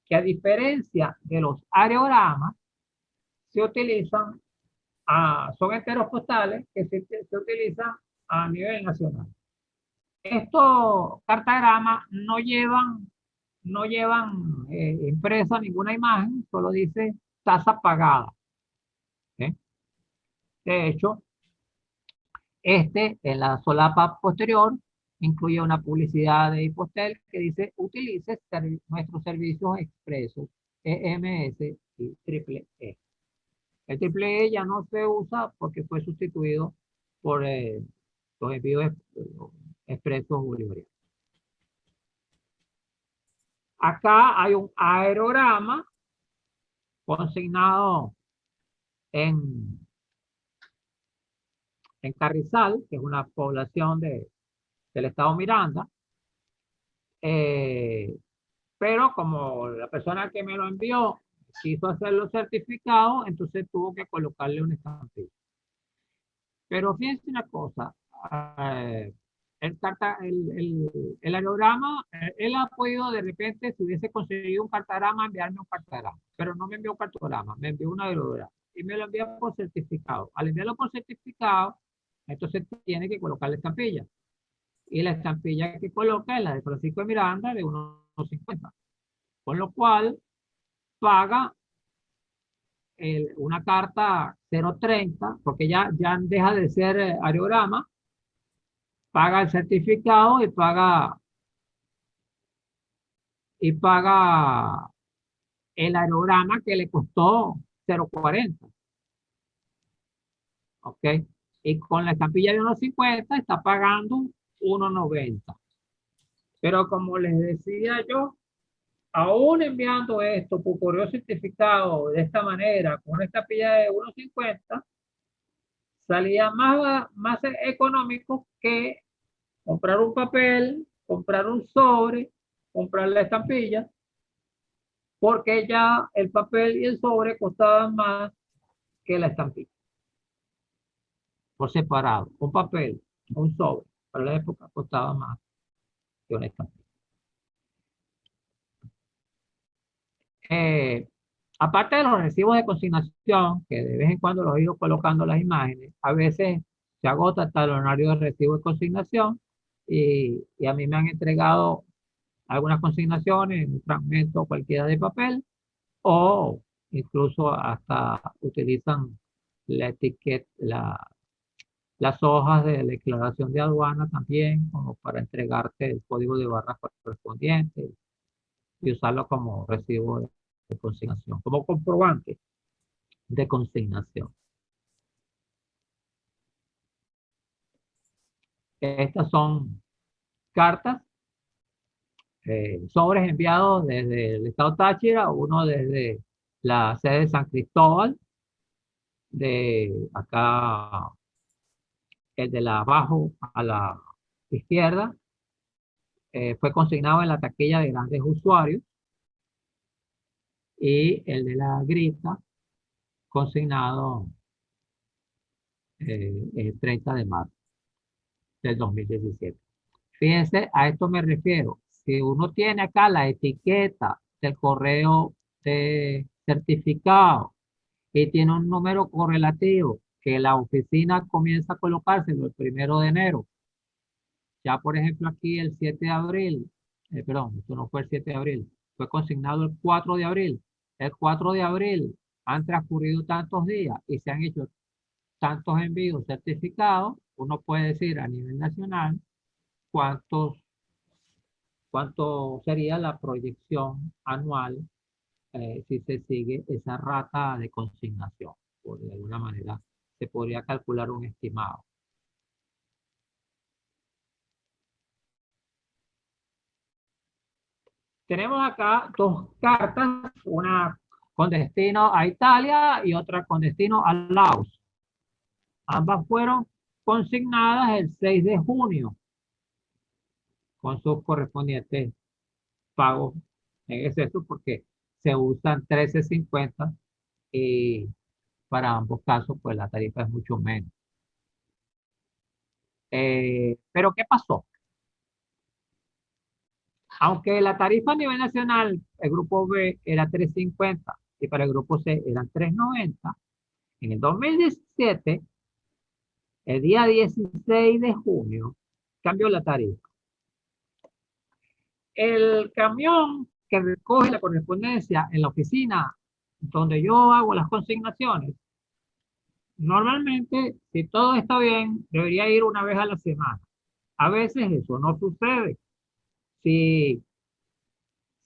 que a diferencia de los aerogramas, se utilizan, son enteros postales que se utilizan a nivel nacional. Estos cartagramas no llevan impresa ninguna imagen, solo dice tasa pagada. ¿Sí? De hecho, en la solapa posterior incluye una publicidad de Hipostel que dice utilice nuestros servicios expresos EMS y triple E. El triple E ya no se usa porque fue sustituido por los envíos expresos bolivarianos. Acá hay un aerograma consignado en Carrizal, que es una población del estado Miranda, pero como la persona que me lo envió quiso hacerlo certificado, entonces tuvo que colocarle una estampilla. Pero fíjense una cosa, eh, el aerograma, él ha podido de repente, si hubiese conseguido un cartograma, enviarme un cartograma, pero no me envió un cartograma, me envió un aerograma y me lo envía por certificado. Al enviarlo por certificado, entonces tiene que colocar la estampilla. Y la estampilla que coloca es la de Francisco de Miranda de 1,50. Con lo cual paga una carta 0,30, porque ya deja de ser aerograma, paga el certificado y paga el aerograma que le costó 0,40. ¿Ok? Y con la estampilla de 1,50 está pagando 1,90. Pero como les decía yo, aún enviando esto por correo certificado de esta manera, con una estampilla de 1,50, salía más económico que comprar un papel, comprar un sobre, comprar la estampilla, porque ya el papel y el sobre costaban más que la estampilla, por separado. Un papel, un sobre, para la época costaba más que una estampilla. Eh, Aparte de los recibos de consignación, que de vez en cuando los he ido colocando las imágenes, a veces se agota el talonario de recibo de consignación y a mí me han entregado algunas consignaciones en un fragmento cualquiera de papel o incluso hasta utilizan la etiqueta, las hojas de declaración de aduana también como para entregarte el código de barras correspondiente y usarlo como recibo de consignación, como comprobante de consignación. Estas son cartas, sobres enviados desde el estado Táchira, uno desde la sede de San Cristóbal, de acá, el de la abajo a la izquierda, fue consignado en la taquilla de grandes usuarios, y el de la grita consignado el 30 de marzo del 2017. Fíjense, a esto me refiero. Si uno tiene acá la etiqueta del correo de certificado y tiene un número correlativo que la oficina comienza a colocárselo el 1 de enero, ya por ejemplo aquí el 7 de abril, perdón, esto no fue el 7 de abril, fue consignado el 4 de abril. El 4 de abril han transcurrido tantos días y se han hecho tantos envíos certificados, uno puede decir a nivel nacional cuánto sería la proyección anual si se sigue esa rata de consignación. O de alguna manera se podría calcular un estimado. Tenemos acá dos cartas, una con destino a Italia y otra con destino a Laos. Ambas fueron consignadas el 6 de junio con sus correspondientes pagos en exceso porque se usan 13.50 y para ambos casos pues la tarifa es mucho menos. Pero ¿qué pasó? Aunque la tarifa a nivel nacional, el grupo B era 3.50 y para el grupo C eran 3.90, en el 2017, el día 16 de junio, cambió la tarifa. El camión que recoge la correspondencia en la oficina donde yo hago las consignaciones, normalmente, si todo está bien, debería ir una vez a la semana A veces eso no sucede. Si,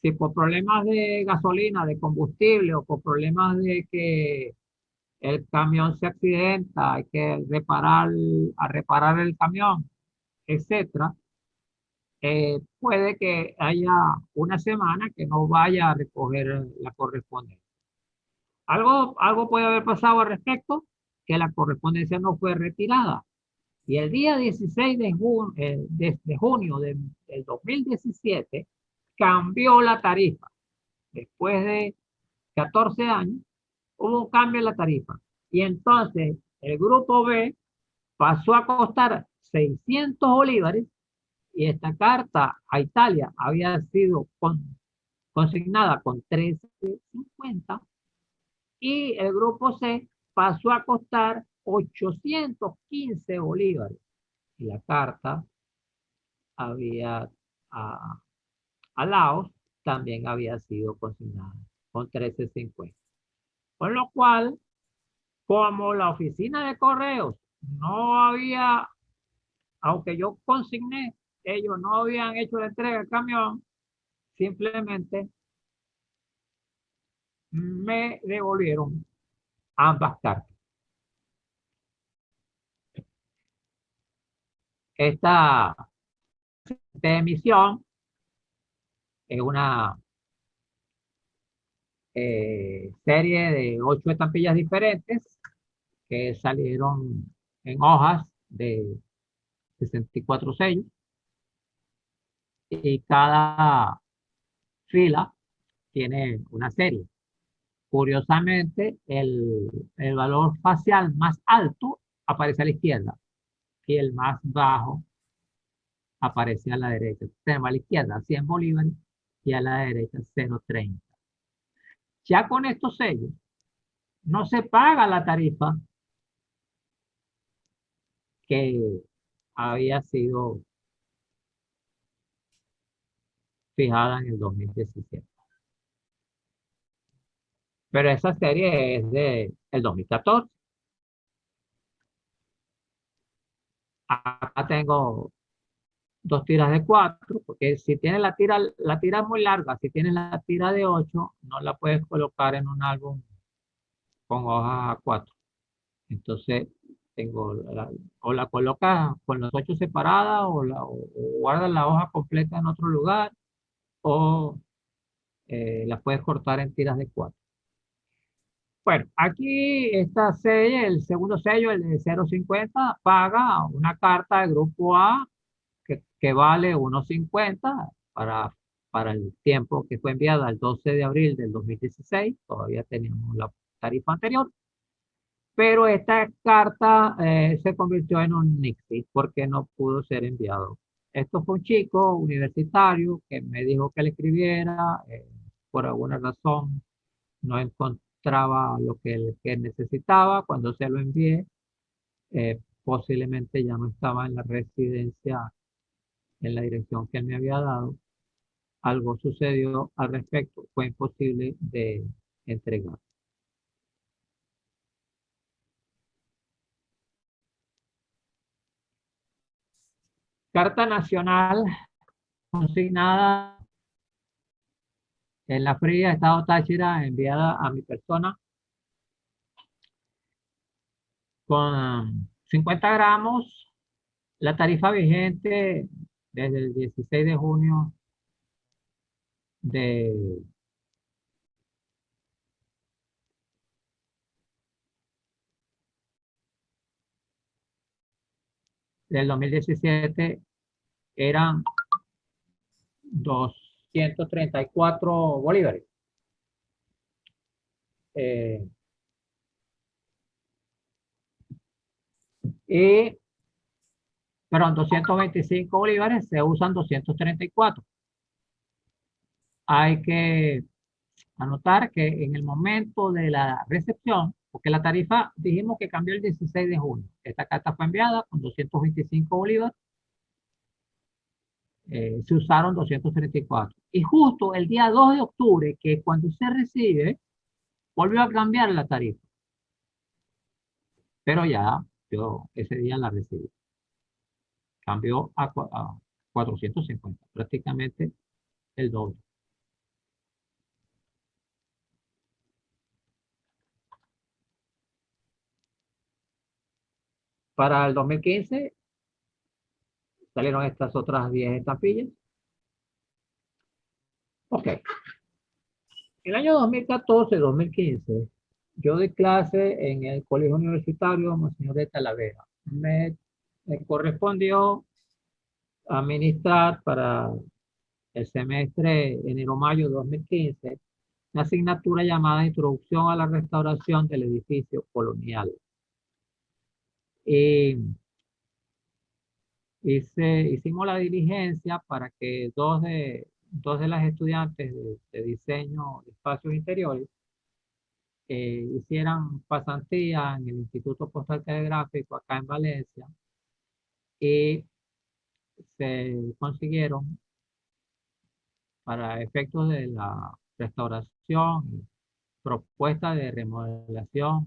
si por problemas de gasolina, de combustible o por problemas de que el camión se accidenta, hay que reparar el camión, etcétera, puede que haya una semana que no vaya a recoger la correspondencia. Algo puede haber pasado al respecto, que la correspondencia no fue retirada. Y el día 16 de junio del 2017 cambió la tarifa. Después de 14 años, hubo un cambio en la tarifa. Y entonces el grupo B pasó a costar 600 bolívares y esta carta a Italia había sido consignada con 13.50 y el grupo C pasó a costar 815 bolívares. Y la carta había a, a Laos también había sido consignada con 13.50. Con lo cual, como la oficina de correos no había, aunque yo consigné, ellos no habían hecho la entrega del camión, simplemente me devolvieron ambas cartas. Esta emisión es una serie de 8 estampillas diferentes que salieron en hojas de 64 sellos y cada fila tiene una serie. Curiosamente, el valor facial más alto aparece a la izquierda y el más bajo aparece a la derecha. Tenemos a la izquierda 100 bolívares y a la derecha 0,30. Ya con estos sellos no se paga la tarifa que había sido fijada en el 2017. Pero esa serie es de el 2014. Acá tengo dos tiras de 4, porque si tienes la tira es muy larga, si tienes la tira de 8, no la puedes colocar en un álbum con hojas a 4. Entonces, o la colocas con las 8 separadas, o guardas la hoja completa en otro lugar, o la puedes cortar en tiras de 4. Bueno, aquí esta serie, el segundo sello, el de 0,50, paga una carta de grupo A que vale 1,50 para el tiempo que fue enviada el 12 de abril del 2016. Todavía teníamos la tarifa anterior, pero esta carta se convirtió en un nixie porque no pudo ser enviado. Esto fue un chico universitario que me dijo que le escribiera, por alguna razón no encontraba lo que necesitaba. Cuando se lo envié, posiblemente ya no estaba en la residencia en la dirección que él me había dado. Algo sucedió al respecto, fue imposible de entregar. Carta nacional consignada en la fría Estado Táchira, enviada a mi persona con 50 gramos, la tarifa vigente desde el 16 de junio de, del 2017 eran 234 bolívares. Eh, y, perdón, 225 bolívares, se usan 234. Hay que anotar que en el momento de la recepción, porque la tarifa dijimos que cambió el 16 de junio, esta carta fue enviada con 225 bolívares, se usaron 234. Y justo el día 2 de octubre, que cuando se recibe, volvió a cambiar la tarifa. Pero ya yo ese día la recibí. Cambió a 450, prácticamente el doble. Para el 2015 salieron estas otras 10 estampillas. Ok. El año 2014-2015, yo di clase en el Colegio Universitario Monseñor de Talavera. Me correspondió administrar para el semestre enero-mayo 2015 una asignatura llamada Introducción a la Restauración del Edificio Colonial. Y hicimos la diligencia para que dos de las estudiantes de diseño de espacios interiores hicieran pasantía en el Instituto Postal Telegráfico acá en Valencia y se consiguieron para efectos de la restauración y propuesta de remodelación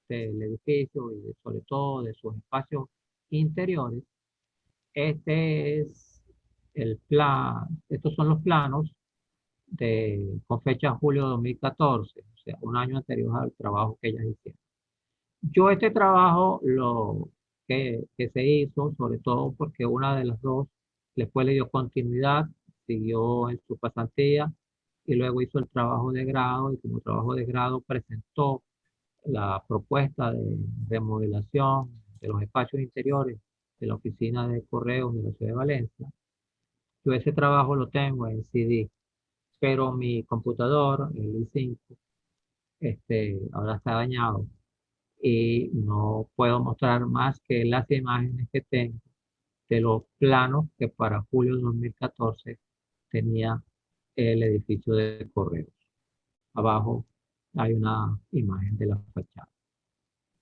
del edificio y sobre todo de sus espacios interiores. Este es el plan, estos son los planos con fecha julio de 2014, o sea, un año anterior al trabajo que ellas hicieron. Yo este trabajo que se hizo, sobre todo porque una de las dos después le dio continuidad, siguió en su pasantía y luego hizo el trabajo de grado y como trabajo de grado presentó la propuesta de remodelación de los espacios interiores de la oficina de correos de la ciudad de Valencia. Yo ese trabajo lo tengo en CD, pero mi computador, el i5, ahora está dañado y no puedo mostrar más que las imágenes que tengo de los planos que para julio de 2014 tenía el edificio de correos. Abajo hay una imagen de la fachada.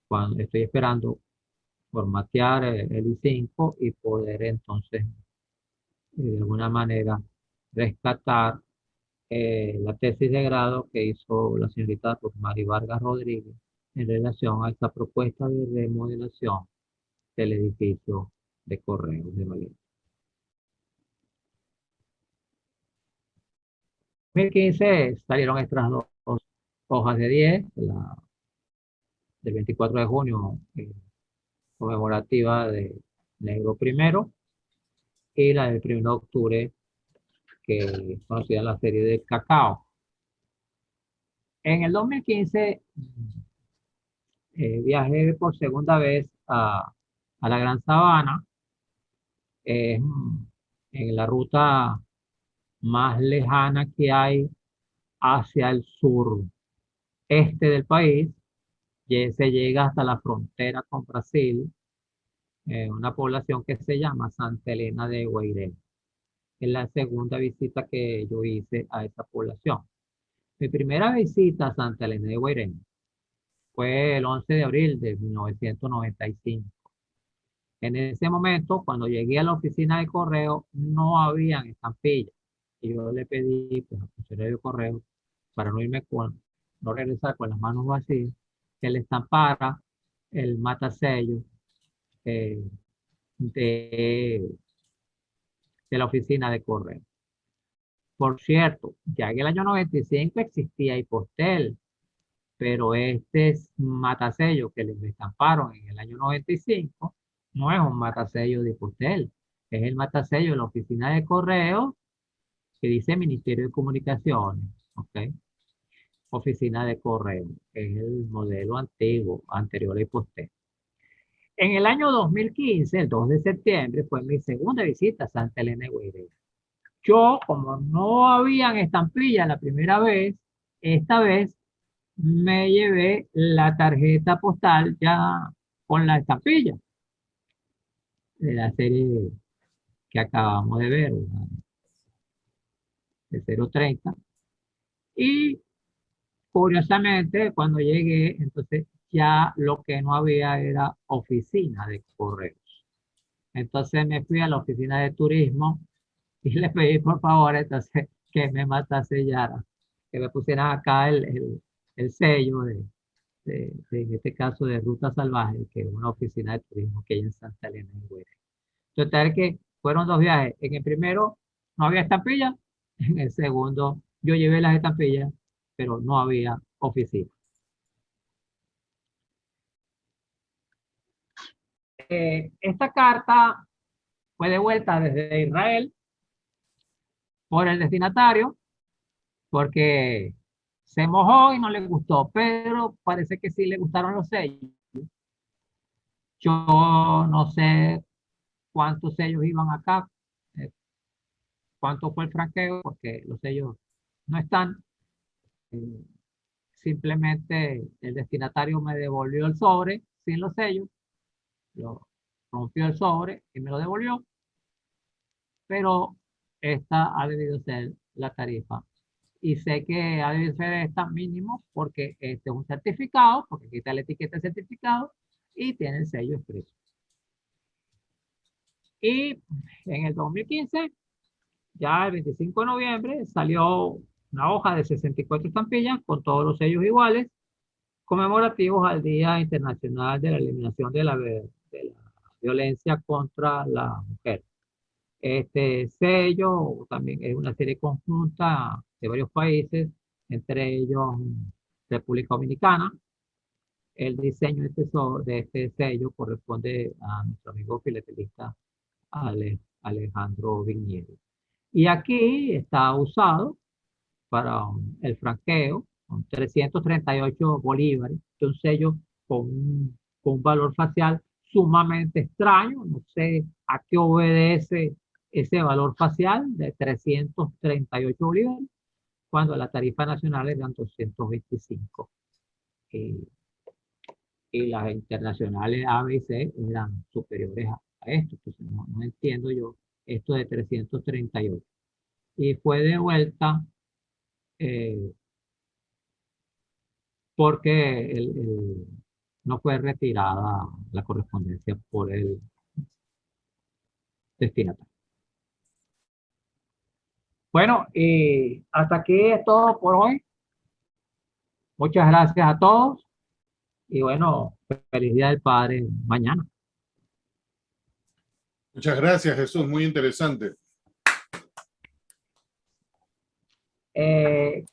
Cuando estoy esperando formatear el i5 y poder entonces de alguna manera rescatar la tesis de grado que hizo la señorita Mari Vargas Rodríguez en relación a esta propuesta de remodelación del edificio de correos de Valencia. En 2015 salieron estas dos hojas de 10, del 24 de junio, conmemorativa de Negro Primero, y la del 1 de octubre, que es conocida la serie de Cacao. En el 2015 viajé por segunda vez a la Gran Sabana, en la ruta más lejana que hay hacia el sur este del país, y se llega hasta la frontera con Brasil, una población que se llama Santa Elena de Guairén. Es la segunda visita que yo hice a esa población. Mi primera visita a Santa Elena de Guairén fue el 11 de abril de 1995. En ese momento, cuando llegué a la oficina de correo, no habían estampillas. Y yo le pedí pues, al funcionario de correo, para no regresar con las manos vacías, que le estampara el matasello eh, de, de la oficina de correo. Por cierto, ya en el año 95 existía Hipostel, pero este matasello que les estamparon en el año 95 no es un matasello de Hipostel, es el matasello de la oficina de correo que dice Ministerio de Comunicaciones, ¿ok? Oficina de correo, es el modelo antiguo, anterior a Hipostel. En el año 2015, el 2 de septiembre, fue mi segunda visita a Santa Elena de Guairén. Yo, como no habían estampillas la primera vez, esta vez me llevé la tarjeta postal ya con la estampilla de la serie que acabamos de ver, una de 030. Y curiosamente, cuando llegué, entonces ya lo que no había era oficina de correos. Entonces me fui a la oficina de turismo y le pedí por favor entonces que me matasellara, que me pusieran acá el sello en este caso de Ruta Salvaje, que es una oficina de turismo que hay en Santa Elena de Guairén. Total que fueron dos viajes. En el primero no había estampillas, en el segundo yo llevé las estampillas, pero no había oficina. Esta carta fue devuelta desde Israel por el destinatario porque se mojó y no le gustó, pero parece que sí le gustaron los sellos. Yo no sé cuántos sellos iban acá, eh, cuánto fue el franqueo, porque los sellos no están. Eh, Simplemente el destinatario me devolvió el sobre sin los sellos, lo rompió el sobre y me lo devolvió, pero esta ha debido ser la tarifa. Y sé que ha debido ser esta mínimo porque este es un certificado, porque aquí está la etiqueta de certificado y tiene el sello expreso. Y en el 2015, ya el 25 de noviembre, salió una hoja de 64 estampillas con todos los sellos iguales, conmemorativos al Día Internacional de la Eliminación de la Violencia contra la Mujer. Este sello también es una serie conjunta de varios países, entre ellos República Dominicana. El diseño de este sello corresponde a nuestro amigo filatelista Alejandro Viñedo. Y aquí está usado para el franqueo, con 338 bolívares, de un sello con un valor facial sumamente extraño. No sé a qué obedece ese valor facial de 338 bolívares, cuando la tarifa nacional es de 225. Y, y las internacionales A, B y C eran superiores a esto. Entonces no entiendo yo esto de 338. Y fue de vuelta eh, porque no fue retirada la correspondencia por el destinatario. Bueno, y hasta aquí es todo por hoy. Muchas gracias a todos y bueno, feliz Día del Padre mañana. Muchas gracias, Jesús, muy interesante. Eh,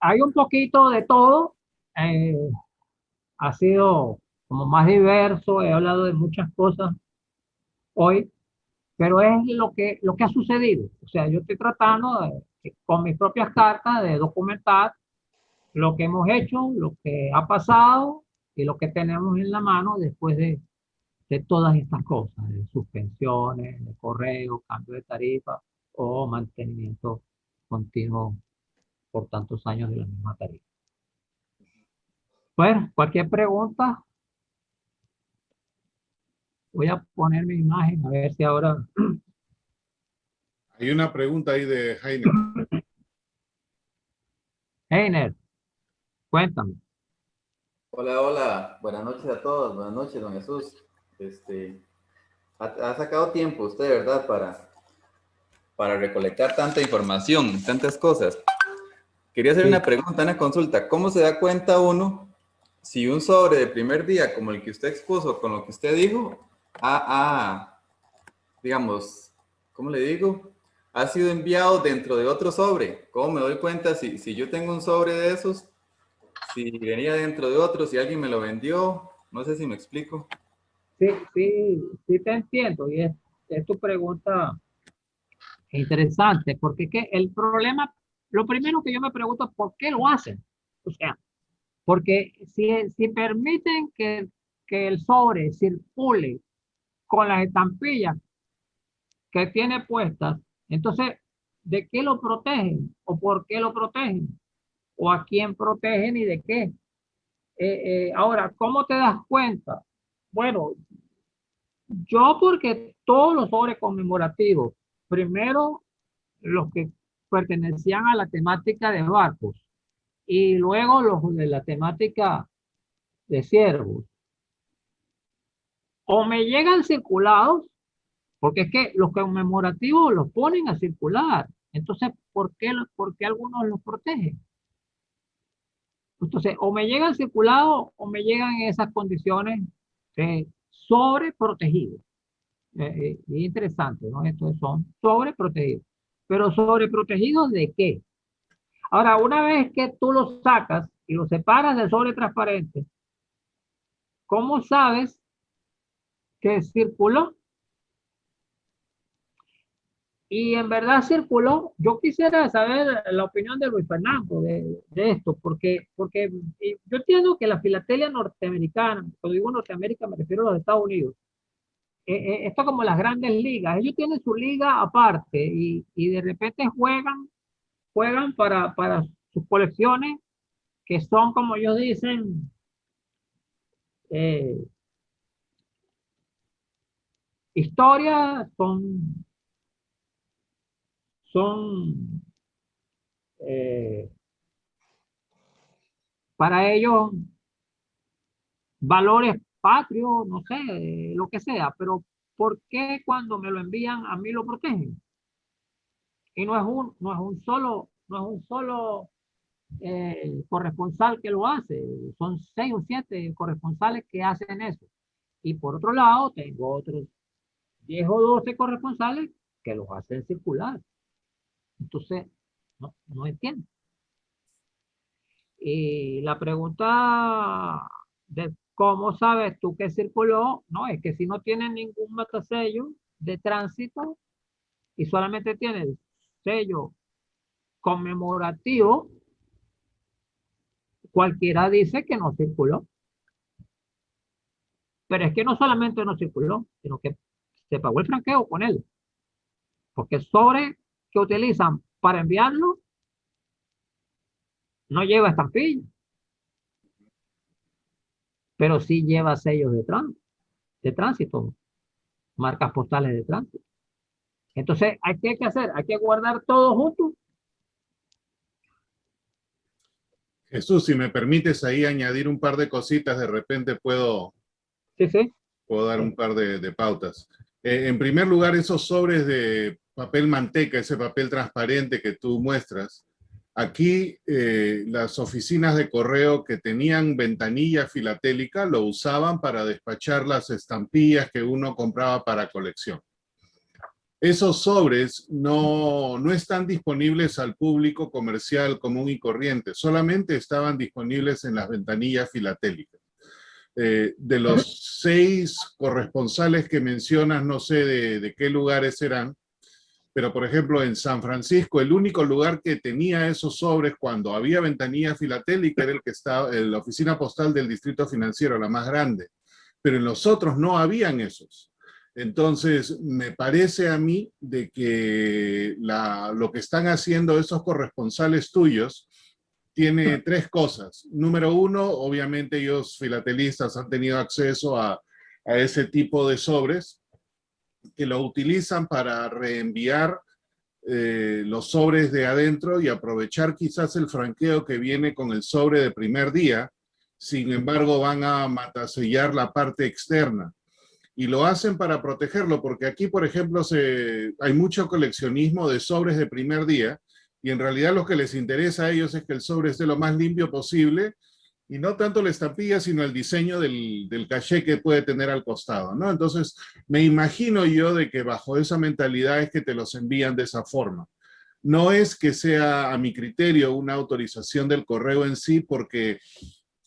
Hay un poquito de todo. eh, Ha sido como más diverso. He hablado de muchas cosas hoy, pero es lo que ha sucedido. O sea, yo estoy tratando con mis propias cartas de documentar lo que hemos hecho, lo que ha pasado y lo que tenemos en la mano después de todas estas cosas, de suspensiones, de correo, cambio de tarifa o mantenimiento continuo por tantos años de la misma tarifa. Bueno, cualquier pregunta, voy a poner mi imagen a ver si ahora... Hay una pregunta ahí de Jaime. Heiner, cuéntame. Hola, hola, buenas noches a todos, buenas noches, don Jesús. Ha sacado tiempo usted, ¿verdad? Para recolectar tanta información, tantas cosas. Quería hacer Sí. una pregunta, una consulta. ¿Cómo se da cuenta uno si un sobre de primer día, como el que usted expuso, con lo que usted dijo, digamos, ¿cómo le digo? Ha sido enviado dentro de otro sobre? ¿Cómo me doy cuenta si yo tengo un sobre de esos? Si venía dentro de otro, si alguien me lo vendió, no sé si me explico. Sí, sí, sí te entiendo y es tu pregunta interesante, porque es que el problema, lo primero que yo me pregunto es por qué lo hacen. O sea, porque si permiten que el sobre circule con las estampillas que tiene puestas, entonces, ¿de qué lo protegen? ¿O por qué lo protegen? ¿O a quién protegen y de qué? Ahora, ¿cómo te das cuenta? Bueno, yo porque todos los sobres conmemorativos, primero los que pertenecían a la temática de barcos y luego los de la temática de ciervos, o me llegan circulados, porque es que los conmemorativos los ponen a circular. Entonces, por qué algunos los protegen? Entonces, o me llegan circulados o me llegan en esas condiciones sobreprotegidos. Interesante, ¿no? Estos son sobreprotegidos. Pero ¿sobreprotegidos de qué? Ahora, una vez que tú los sacas y los separas del sobre transparente, ¿cómo sabes que circuló? Y en verdad circuló. Yo quisiera saber la opinión de Luis Fernando de esto, porque yo entiendo que la filatelia norteamericana, cuando digo Norteamérica me refiero a los Estados Unidos, esto como las grandes ligas, ellos tienen su liga aparte y de repente juegan para sus colecciones, que son, como ellos dicen, eh, historias, son eh, para ellos valores patrios, no sé, lo que sea, pero ¿por qué cuando me lo envían a mí lo protegen? Y no es un solo corresponsal que lo hace, son 6 o 7 corresponsales que hacen eso. Y por otro lado, tengo otros 10 o 12 corresponsales que los hacen circular. Entonces, no entiendo. Y la pregunta de cómo sabes tú que circuló, no, es que si no tiene ningún matasello de tránsito y solamente tiene el sello conmemorativo, cualquiera dice que no circuló. Pero es que no solamente no circuló, sino que se pagó el franqueo con él. Porque el sobre que utilizan para enviarlo no lleva estampilla, pero sí lleva sellos de tránsito, marcas postales de tránsito. Entonces, ¿qué hay que hacer? Hay que guardar todo junto. Jesús, si me permites ahí añadir un par de cositas, de repente puedo Sí, sí. dar un par de pautas. En primer lugar, esos sobres de papel manteca, ese papel transparente que tú muestras, aquí las oficinas de correo que tenían ventanilla filatélica lo usaban para despachar las estampillas que uno compraba para colección. Esos sobres no están disponibles al público comercial común y corriente, solamente estaban disponibles en las ventanillas filatélicas. De los 6 corresponsales que mencionas, no sé de qué lugares serán, pero por ejemplo en San Francisco, el único lugar que tenía esos sobres cuando había ventanilla filatélica era el que estaba en la oficina postal del Distrito Financiero, la más grande, pero en los otros no habían esos. Entonces, me parece a mí de que lo que están haciendo esos corresponsales tuyos tiene 3 cosas. Número 1, obviamente ellos filatelistas han tenido acceso a ese tipo de sobres que lo utilizan para reenviar los sobres de adentro y aprovechar quizás el franqueo que viene con el sobre de primer día. Sin embargo, van a matasellar la parte externa. Y lo hacen para protegerlo, porque aquí, por ejemplo, hay mucho coleccionismo de sobres de primer día, y en realidad lo que les interesa a ellos es que el sobre esté lo más limpio posible, y no tanto la estampilla, sino el diseño del caché que puede tener al costado, ¿no? Entonces, me imagino yo de que bajo esa mentalidad es que te los envían de esa forma. No es que sea, a mi criterio, una autorización del correo en sí, porque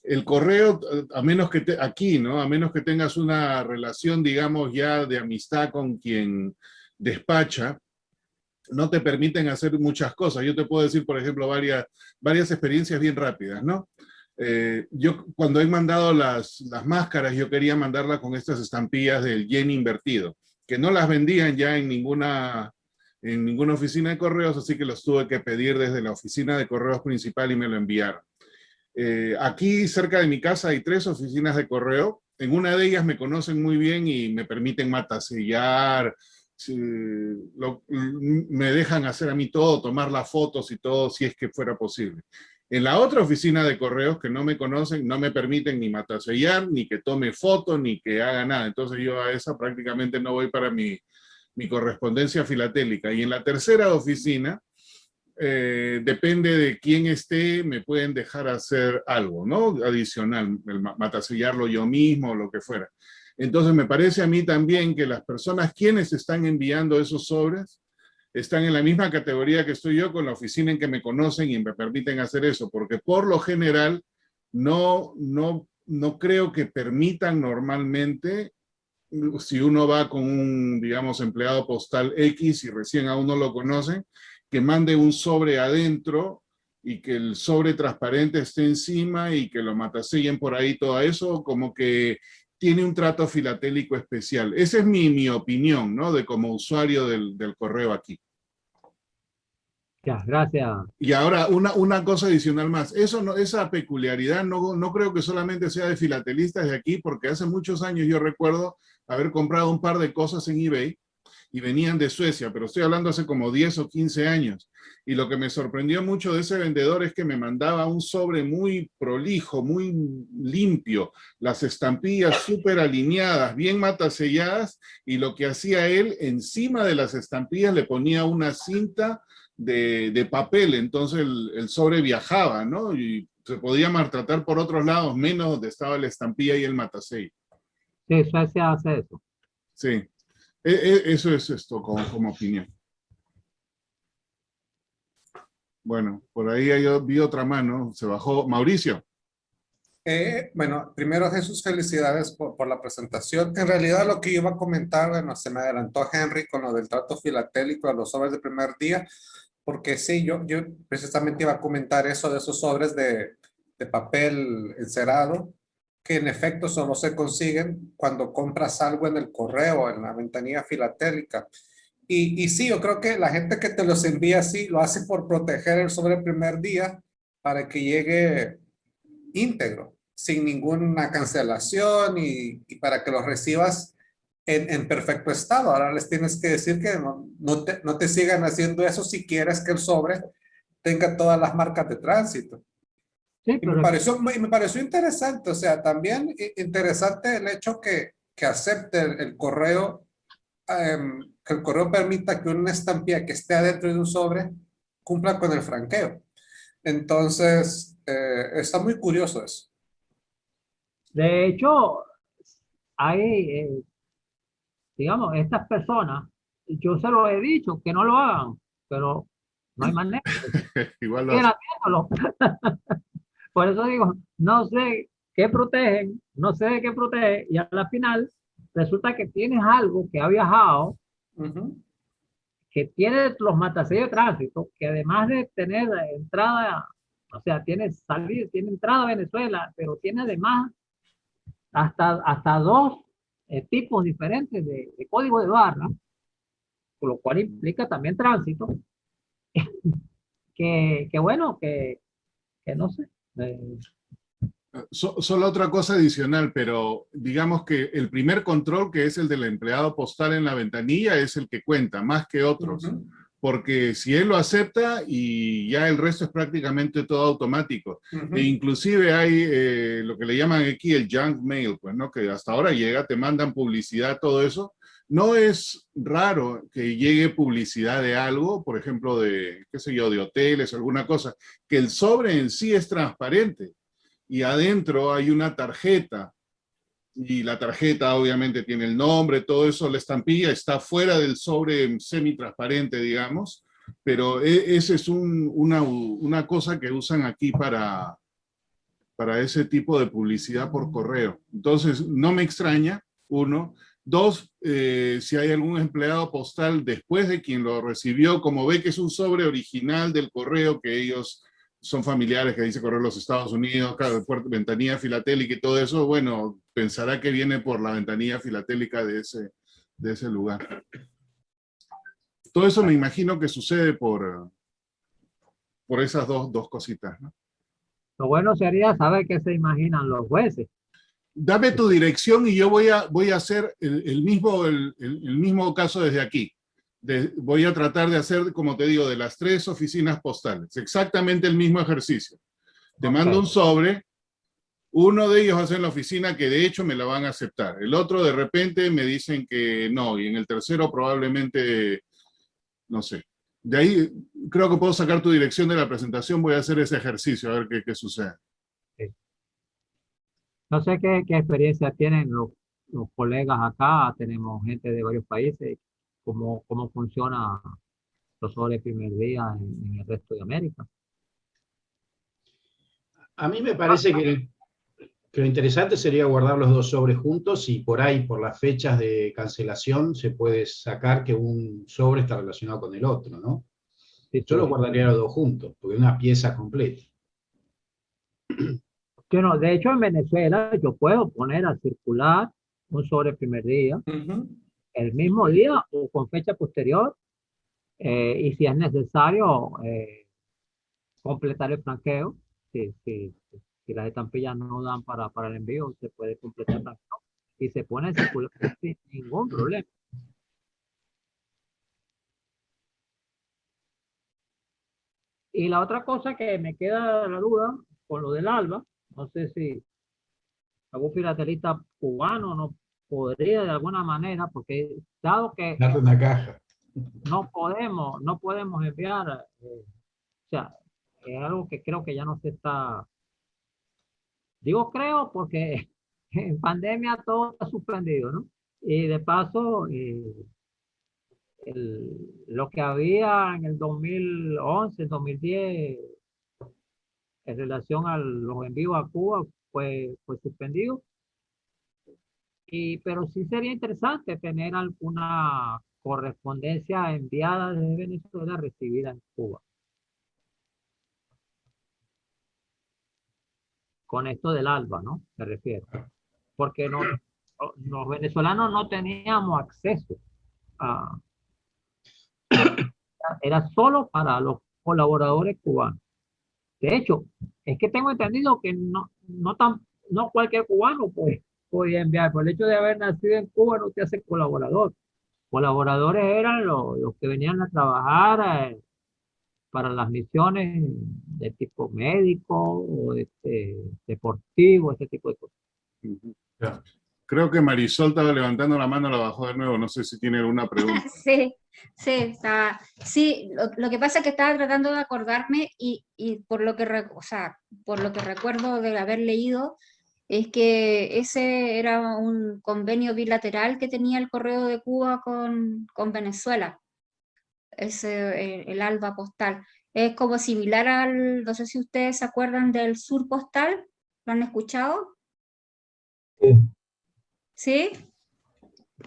el correo, a menos que aquí, ¿no? A menos que tengas una relación, digamos, ya de amistad con quien despacha, no te permiten hacer muchas cosas. Yo te puedo decir, por ejemplo, varias experiencias bien rápidas, ¿no? Yo cuando he mandado las máscaras, yo quería mandarlas con estas estampillas del yen invertido, que no las vendían ya en ninguna oficina de correos, así que los tuve que pedir desde la oficina de correos principal y me lo enviaron. Aquí cerca de mi casa hay 3 oficinas de correo. En una de ellas me conocen muy bien y me permiten matasellar, me dejan hacer a mí todo, tomar las fotos y todo, si es que fuera posible. En la otra oficina de correos que no me conocen, no me permiten ni matasellar, ni que tome fotos, ni que haga nada. Entonces yo a esa prácticamente no voy para mi correspondencia filatélica. Y en la tercera oficina, depende de quién esté, me pueden dejar hacer algo, ¿no? Adicional, matasellarlo yo mismo o lo que fuera. Entonces me parece a mí también que las personas quienes están enviando esos sobres están en la misma categoría que estoy yo con la oficina en que me conocen y me permiten hacer eso, porque por lo general no creo que permitan normalmente, si uno va con un, digamos, empleado postal X y recién a uno lo conocen, que mande un sobre adentro y que el sobre transparente esté encima y que lo matasellen por ahí, todo eso, como que tiene un trato filatélico especial. Esa es mi opinión, ¿no? De como usuario del correo aquí. Ya, gracias. Y ahora, una cosa adicional más. Eso no, esa peculiaridad no creo que solamente sea de filatelistas de aquí, porque hace muchos años yo recuerdo haber comprado un par de cosas en eBay y venían de Suecia, pero estoy hablando hace como 10 o 15 años. Y lo que me sorprendió mucho de ese vendedor es que me mandaba un sobre muy prolijo, muy limpio, las estampillas súper alineadas, bien mataselladas, y lo que hacía él, encima de las estampillas le ponía una cinta de papel, entonces el sobre viajaba, ¿no? Y se podía maltratar por otros lados, menos donde estaba la estampilla y el matasello. Sí, Suecia hace eso. Sí, eso es esto como opinión. Bueno, por ahí yo vi otra mano, se bajó. Mauricio. Bueno, primero Jesús, felicidades por la presentación. En realidad lo que iba a comentar, bueno, se me adelantó Henry con lo del trato filatélico de los sobres de primer día, porque sí, yo precisamente iba a comentar eso de esos sobres de papel encerado, que en efecto solo se consiguen cuando compras algo en el correo, en la ventanilla filatélica. Y sí, yo creo que la gente que te los envía así lo hace por proteger el sobre el primer día para que llegue íntegro, sin ninguna cancelación y para que los recibas en perfecto estado. Ahora les tienes que decir que no te sigan haciendo eso si quieres que el sobre tenga todas las marcas de tránsito. Sí, Y me pero pareció interesante, o sea, también interesante el hecho que acepte el correo, que el correo permita que una estampilla que esté adentro de un sobre cumpla con el franqueo. Entonces, está muy curioso eso. de hecho, hay, digamos, estas personas, yo se lo he dicho que no lo hagan, pero no hay manera. Igual lo Siguen hace. haciéndolo. Por eso digo, no sé qué protegen, no sé de qué protege, y a la final resulta que tienes algo que ha viajado, Ujú. que tiene los matasellos de tránsito, que además de tener entrada, o sea, tiene salida, tiene entrada a Venezuela, pero tiene además hasta dos tipos diferentes de código de barra, lo cual implica también tránsito, que bueno, que no sé. Solo otra cosa adicional, pero digamos que el primer control, que es el del empleado postal en la ventanilla, es el que cuenta, más que otros. Ujú. Porque si él lo acepta y ya el resto es prácticamente todo automático. Ujú. E inclusive hay lo que le llaman aquí el junk mail, pues, ¿no? Que hasta ahora llega, te mandan publicidad, todo eso. No es raro que llegue publicidad de algo, por ejemplo, de, qué sé yo, de hoteles o alguna cosa, que el sobre en sí es transparente y adentro hay una tarjeta y la tarjeta obviamente tiene el nombre, todo eso, la estampilla está fuera del sobre semi-transparente, digamos, pero esa es una cosa que usan aquí para ese tipo de publicidad por correo. Entonces, no me extraña, uno. Dos, si hay algún empleado postal después de quien lo recibió, como ve que es un sobre original del correo que ellos son familiares, que dice Correo de los Estados Unidos, ventanilla filatélica y todo eso, bueno, pensará que viene por la ventanilla filatélica de ese lugar. Todo eso me imagino que sucede por esas dos cositas, ¿no? Lo bueno sería saber qué se imaginan los jueces. Dame tu dirección y yo voy a hacer el mismo caso desde aquí. Voy a tratar de hacer, como te digo, de las 3 oficinas postales, exactamente el mismo ejercicio. Te mando un sobre, uno de ellos va a ser en la oficina que de hecho me la van a aceptar. El otro de repente me dicen que no, y en el tercero probablemente, no sé. De ahí creo que puedo sacar tu dirección de la presentación, voy a hacer ese ejercicio, a ver qué sucede. No sé qué experiencia tienen los colegas acá, tenemos gente de varios países, cómo funciona los sobres primer día en el resto de América. A mí me parece que lo interesante sería guardar los dos sobres juntos y por ahí, por las fechas de cancelación, se puede sacar que un sobre está relacionado con el otro, ¿no? Sí, Yo sí. los guardaría los dos juntos, porque es una pieza completa. Que no, de hecho, en Venezuela yo puedo poner a circular un sobre primer día, Ujú. el mismo día o con fecha posterior, y si es necesario, completar el franqueo. Si las estampillas no dan para el envío, se puede completar el franqueo y se pone a circular sin ningún problema. Y la otra cosa que me queda la duda con lo del ALBA, no sé si algún filatelista cubano no podría de alguna manera, porque dado que Darte una caja. no podemos enviar, o sea, es algo que creo que ya no se está, digo creo porque en pandemia todo está suspendido, ¿no? Y de paso, lo que había en el 2011, 2010, en relación a los envíos a Cuba, fue suspendido. Pero sí sería interesante tener alguna correspondencia enviada desde Venezuela recibida en Cuba. Con esto del ALBA, ¿no? Me refiero. Porque los venezolanos no teníamos acceso a... Era solo para los colaboradores cubanos. De hecho, es que tengo entendido que no cualquier cubano podía enviar. Por el hecho de haber nacido en Cuba no te hace colaborador. Colaboradores eran los que venían a trabajar para las misiones de tipo médico o deportivo, ese tipo de cosas. Ya. Creo que Marisol estaba levantando la mano, la bajó de nuevo. No sé si tiene alguna pregunta. Sí, sí, lo que pasa es que estaba tratando de acordarme y por lo que, o sea, por lo que recuerdo de haber leído, es que ese era un convenio bilateral que tenía el Correo de Cuba con Venezuela, el ALBA postal. Es como similar no sé si ustedes se acuerdan del Sur Postal, ¿lo han escuchado? ¿Sí?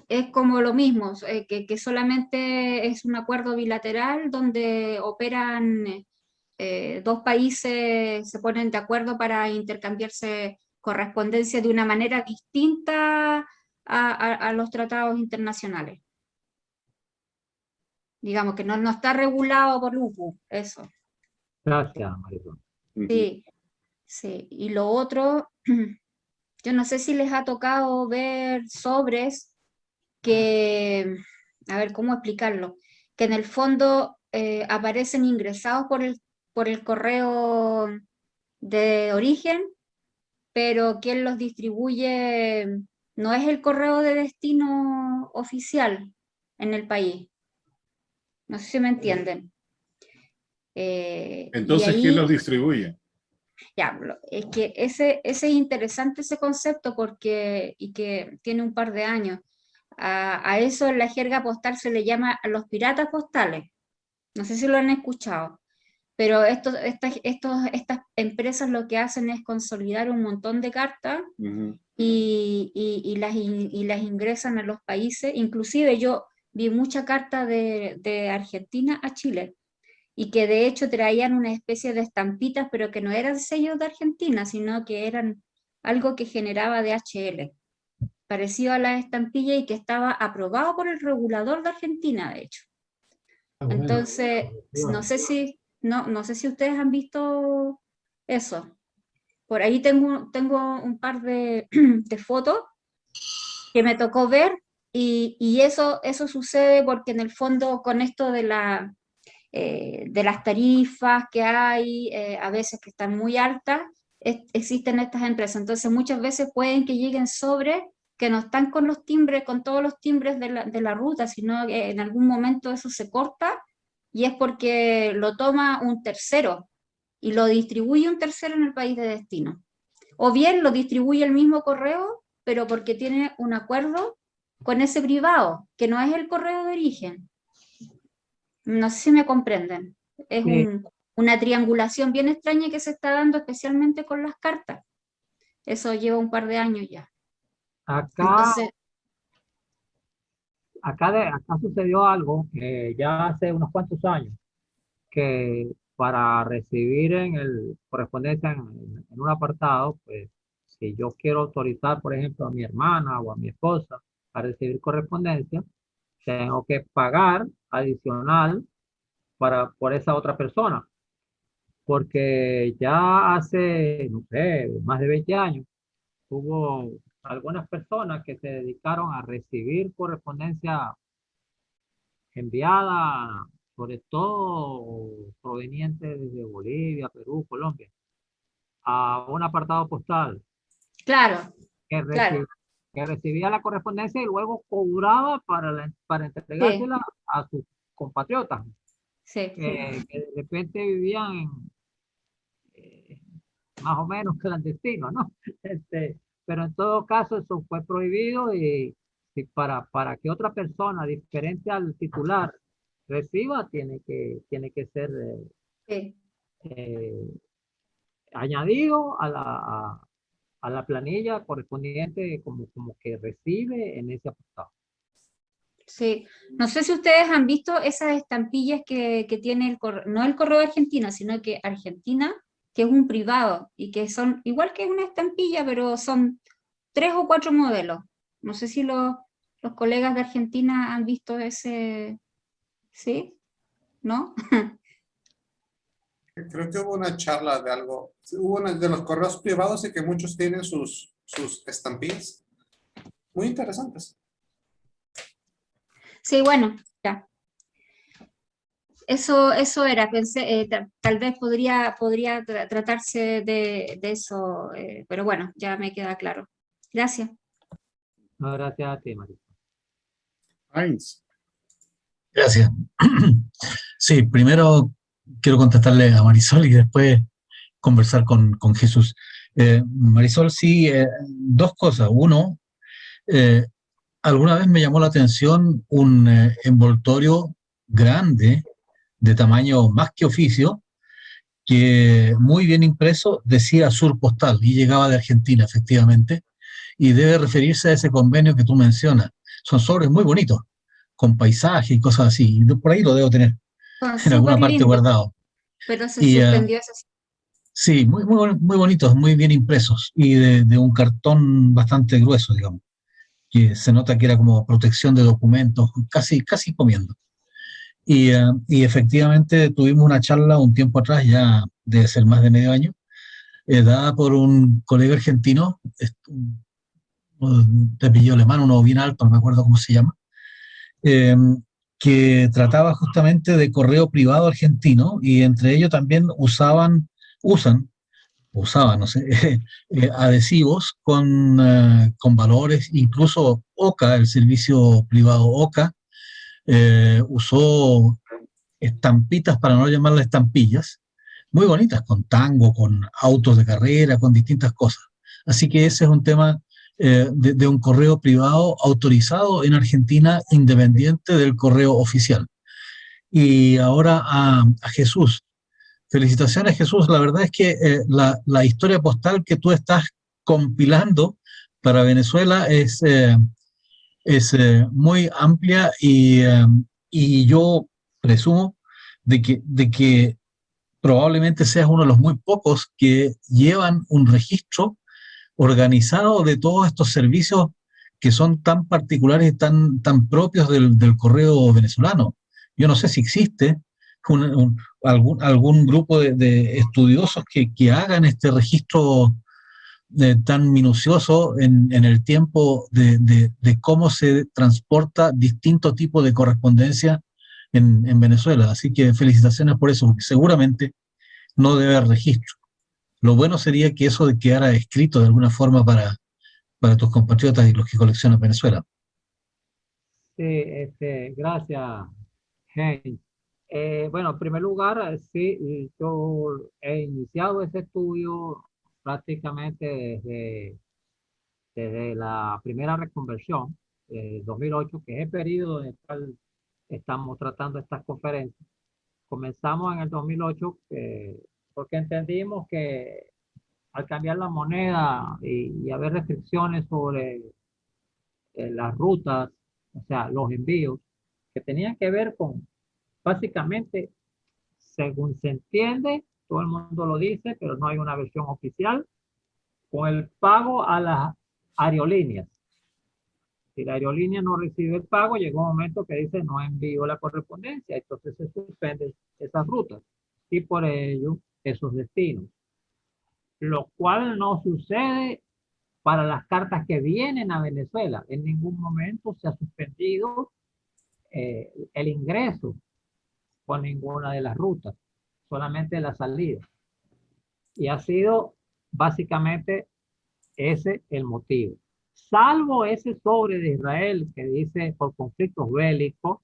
Es como lo mismo, que solamente es un acuerdo bilateral donde operan dos países, se ponen de acuerdo para intercambiarse correspondencia de una manera distinta a los tratados internacionales. Digamos que no está regulado por UPU, eso. Gracias, Marisol. Sí, sí. Y lo otro, yo no sé si les ha tocado ver sobres que, a ver, ¿cómo explicarlo? Que en el fondo aparecen ingresados por el correo de origen, pero quien los distribuye no es el correo de destino oficial en el país. No sé si me entienden. Y Entonces, ¿quién ahí, los distribuye? ya, es que ese es interesante ese concepto y que tiene un par de años. A eso en la jerga postal se le llama a los piratas postales. No sé si lo han escuchado, pero estas empresas lo que hacen es consolidar un montón de cartas y las ingresan a los países. Inclusive yo vi mucha carta de Argentina a Chile y que de hecho traían una especie de estampitas, pero que no eran sellos de Argentina, sino que eran algo que generaba DHL, parecido a la estampilla y que estaba aprobado por el regulador de Argentina, de hecho. Entonces, no sé si ustedes han visto eso. Por ahí tengo un par de, de fotos que me tocó ver y eso sucede porque en el fondo con esto de las tarifas que hay, a veces que están muy altas, existen estas empresas. Entonces muchas veces pueden que lleguen sobres que no están con los timbres, con todos los timbres de la ruta, sino que en algún momento eso se corta y es porque lo toma un tercero y lo distribuye un tercero en el país de destino. O bien lo distribuye el mismo correo pero porque tiene un acuerdo con ese privado, que no es el correo de origen. No sé si me comprenden. Es Sí. una triangulación bien extraña que se está dando especialmente con las cartas. Eso lleva un par de años ya. Acá, Entonces, acá sucedió algo ya hace unos cuantos años, que para recibir correspondencia en un apartado, pues si yo quiero autorizar, por ejemplo, a mi hermana o a mi esposa a recibir correspondencia, tengo que pagar adicional por esa otra persona, porque ya hace, no sé, más de 20 años, hubo algunas personas que se dedicaron a recibir correspondencia enviada, sobre todo proveniente desde Bolivia, Perú, Colombia, a un apartado postal claro, que, claro, que recibía la correspondencia y luego cobraba para sí, entregársela a sus compatriotas sí. que de repente vivían eh, más o menos clandestinos, ¿no? Pero en todo caso eso fue prohibido y para que otra persona diferente al titular reciba, tiene que ser Sí. eh, añadido a la planilla correspondiente como que recibe en ese apartado. Sí, no sé si ustedes han visto esas estampillas que tiene no el correo de Argentina, sino que Argentina, que es un privado y que son igual que una estampilla, pero son 3 o 4 modelos. No sé si los colegas de Argentina han visto ese, ¿sí? ¿No? Creo que hubo una charla de algo, hubo una de los correos privados y que muchos tienen sus estampillas. Muy interesantes. Sí, bueno, ya. Eso era, pensé, tal vez podría tratarse de eso, pero bueno, ya me queda claro. Gracias. No, gracias a ti, María. Heinz. Gracias. Sí, primero quiero contestarle a Marisol y después conversar con Jesús. Marisol, sí, dos cosas. Uno, alguna vez me llamó la atención un envoltorio grande, de tamaño más que oficio, que muy bien impreso decía Sur Postal y llegaba de Argentina, efectivamente, y debe referirse a ese convenio que tú mencionas. Son sobres muy bonitos, con paisaje y cosas así. Y por ahí lo debo tener Son en alguna súper parte lindos, guardado. pero se Y suspendió eso. sí, muy bonitos, muy bien impresos y de un cartón bastante grueso, digamos, que se nota que era como protección de documentos, casi comiendo. Y efectivamente tuvimos una charla un tiempo atrás, ya debe ser más de medio año, dada por un colega argentino, de apellido alemán, uno bien alto, no me acuerdo cómo se llama, eh, que trataba justamente de correo privado argentino y entre ellos también usaban, no sé, adhesivos con valores, incluso OCA, el servicio privado OCA, usó estampitas, para no llamarlas estampillas, muy bonitas, con tango, con autos de carrera, con distintas cosas. Así que ese es un tema de un correo privado autorizado en Argentina, independiente del correo oficial. Y ahora a Jesús. Felicitaciones, Jesús. La verdad es que la historia postal que tú estás compilando para Venezuela es muy amplia y yo presumo de que probablemente seas uno de los muy pocos que llevan un registro organizado de todos estos servicios que son tan particulares y tan propios del correo venezolano. Yo no sé si existe algún grupo de estudiosos que hagan este registro tan minucioso en el tiempo de cómo se transporta distinto tipo de correspondencia en Venezuela. Así que felicitaciones por eso, porque seguramente no debe haber registro. Lo bueno sería que eso quedara escrito de alguna forma para tus compatriotas y los que coleccionan Venezuela. Sí, gracias, Heinz. Bueno, en primer lugar, sí, yo he iniciado ese estudio prácticamente desde la primera reconversión, 2008, que es el periodo en el cual estamos tratando estas conferencias. Comenzamos en el 2008 porque entendimos que al cambiar la moneda y haber restricciones sobre las rutas, o sea, los envíos, que tenían que ver con, básicamente, según se entiende, todo el mundo lo dice, pero no hay una versión oficial, con el pago a las aerolíneas. Si la aerolínea no recibe el pago, llega un momento que dice no envío la correspondencia, entonces se suspenden esas rutas y por ello esos destinos. Lo cual no sucede para las cartas que vienen a Venezuela. En ningún momento se ha suspendido el ingreso con ninguna de las rutas, solamente la salida. Y ha sido básicamente ese el motivo. Salvo ese sobre de Israel que dice por conflictos bélicos,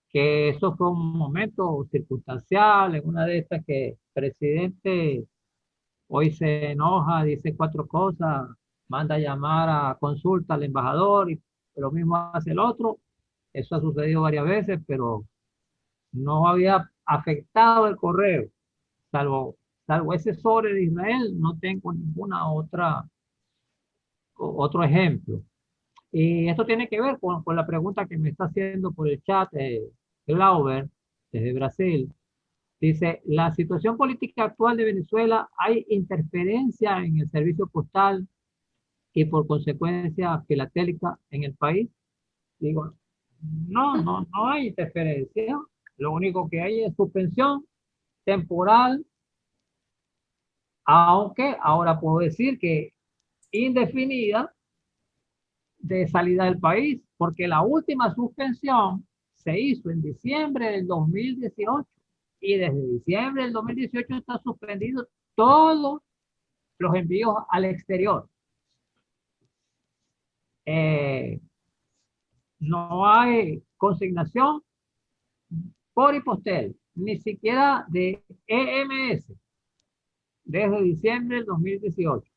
que eso fue un momento circunstancial, en una de estas que el presidente hoy se enoja, dice cuatro cosas, manda a llamar a consulta al embajador y lo mismo hace el otro. Eso ha sucedido varias veces, pero no había afectado el correo, salvo ese sobre de Israel, no tengo ninguna otro ejemplo. Y esto tiene que ver con la pregunta que me está haciendo por el chat Glauber, desde Brasil. Dice, la situación política actual de Venezuela, ¿hay interferencia en el servicio postal y por consecuencia filatélica en el país? Digo, no hay interferencia. Lo único que hay es suspensión temporal, aunque ahora puedo decir que indefinida de salida del país, porque la última suspensión se hizo en diciembre del 2018 y desde diciembre del 2018 está suspendido todos los envíos al exterior. No hay consignación por Hipostel, ni siquiera de EMS, desde diciembre del 2018.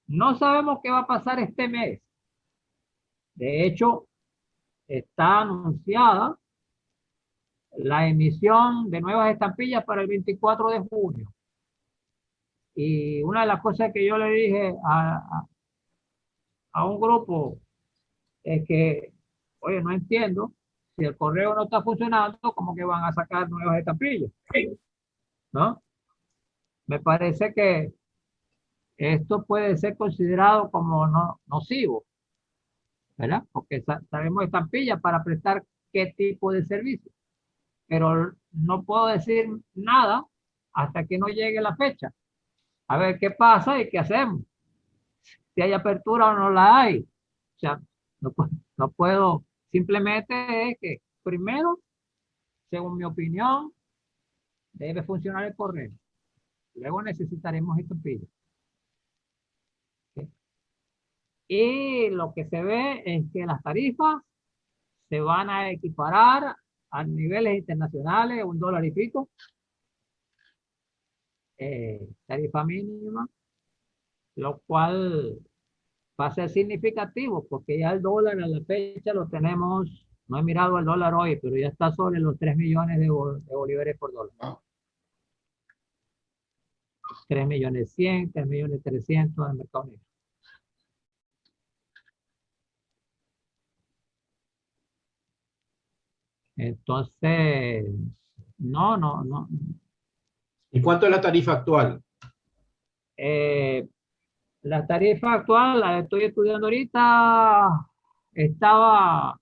No sabemos qué va a pasar este mes. De hecho, está anunciada la emisión de nuevas estampillas para el 24 de junio. Y una de las cosas que yo le dije a un grupo es que, oye, no entiendo, si el correo no está funcionando, ¿cómo que van a sacar nuevas estampillas? ¿No? Me parece que esto puede ser considerado como nocivo, ¿verdad? Porque sabemos estampillas para prestar qué tipo de servicio, pero no puedo decir nada hasta que no llegue la fecha. A ver qué pasa y qué hacemos. Si hay apertura o no la hay. O sea, no puedo, simplemente es que primero, según mi opinión, debe funcionar el correo. Luego necesitaremos estampillas. ¿Sí? Y lo que se ve es que las tarifas se van a equiparar a niveles internacionales, $1 y pico. Tarifa mínima, lo cual va a ser significativo porque ya el dólar a la fecha lo tenemos, no he mirado el dólar hoy, pero ya está sobre los 3 millones de bolívares por dólar. 3 millones 100, 3 millones 300 en el mercado negro. Entonces, no. ¿Y cuánto es la tarifa actual? La tarifa actual, la estoy estudiando ahorita, estaba,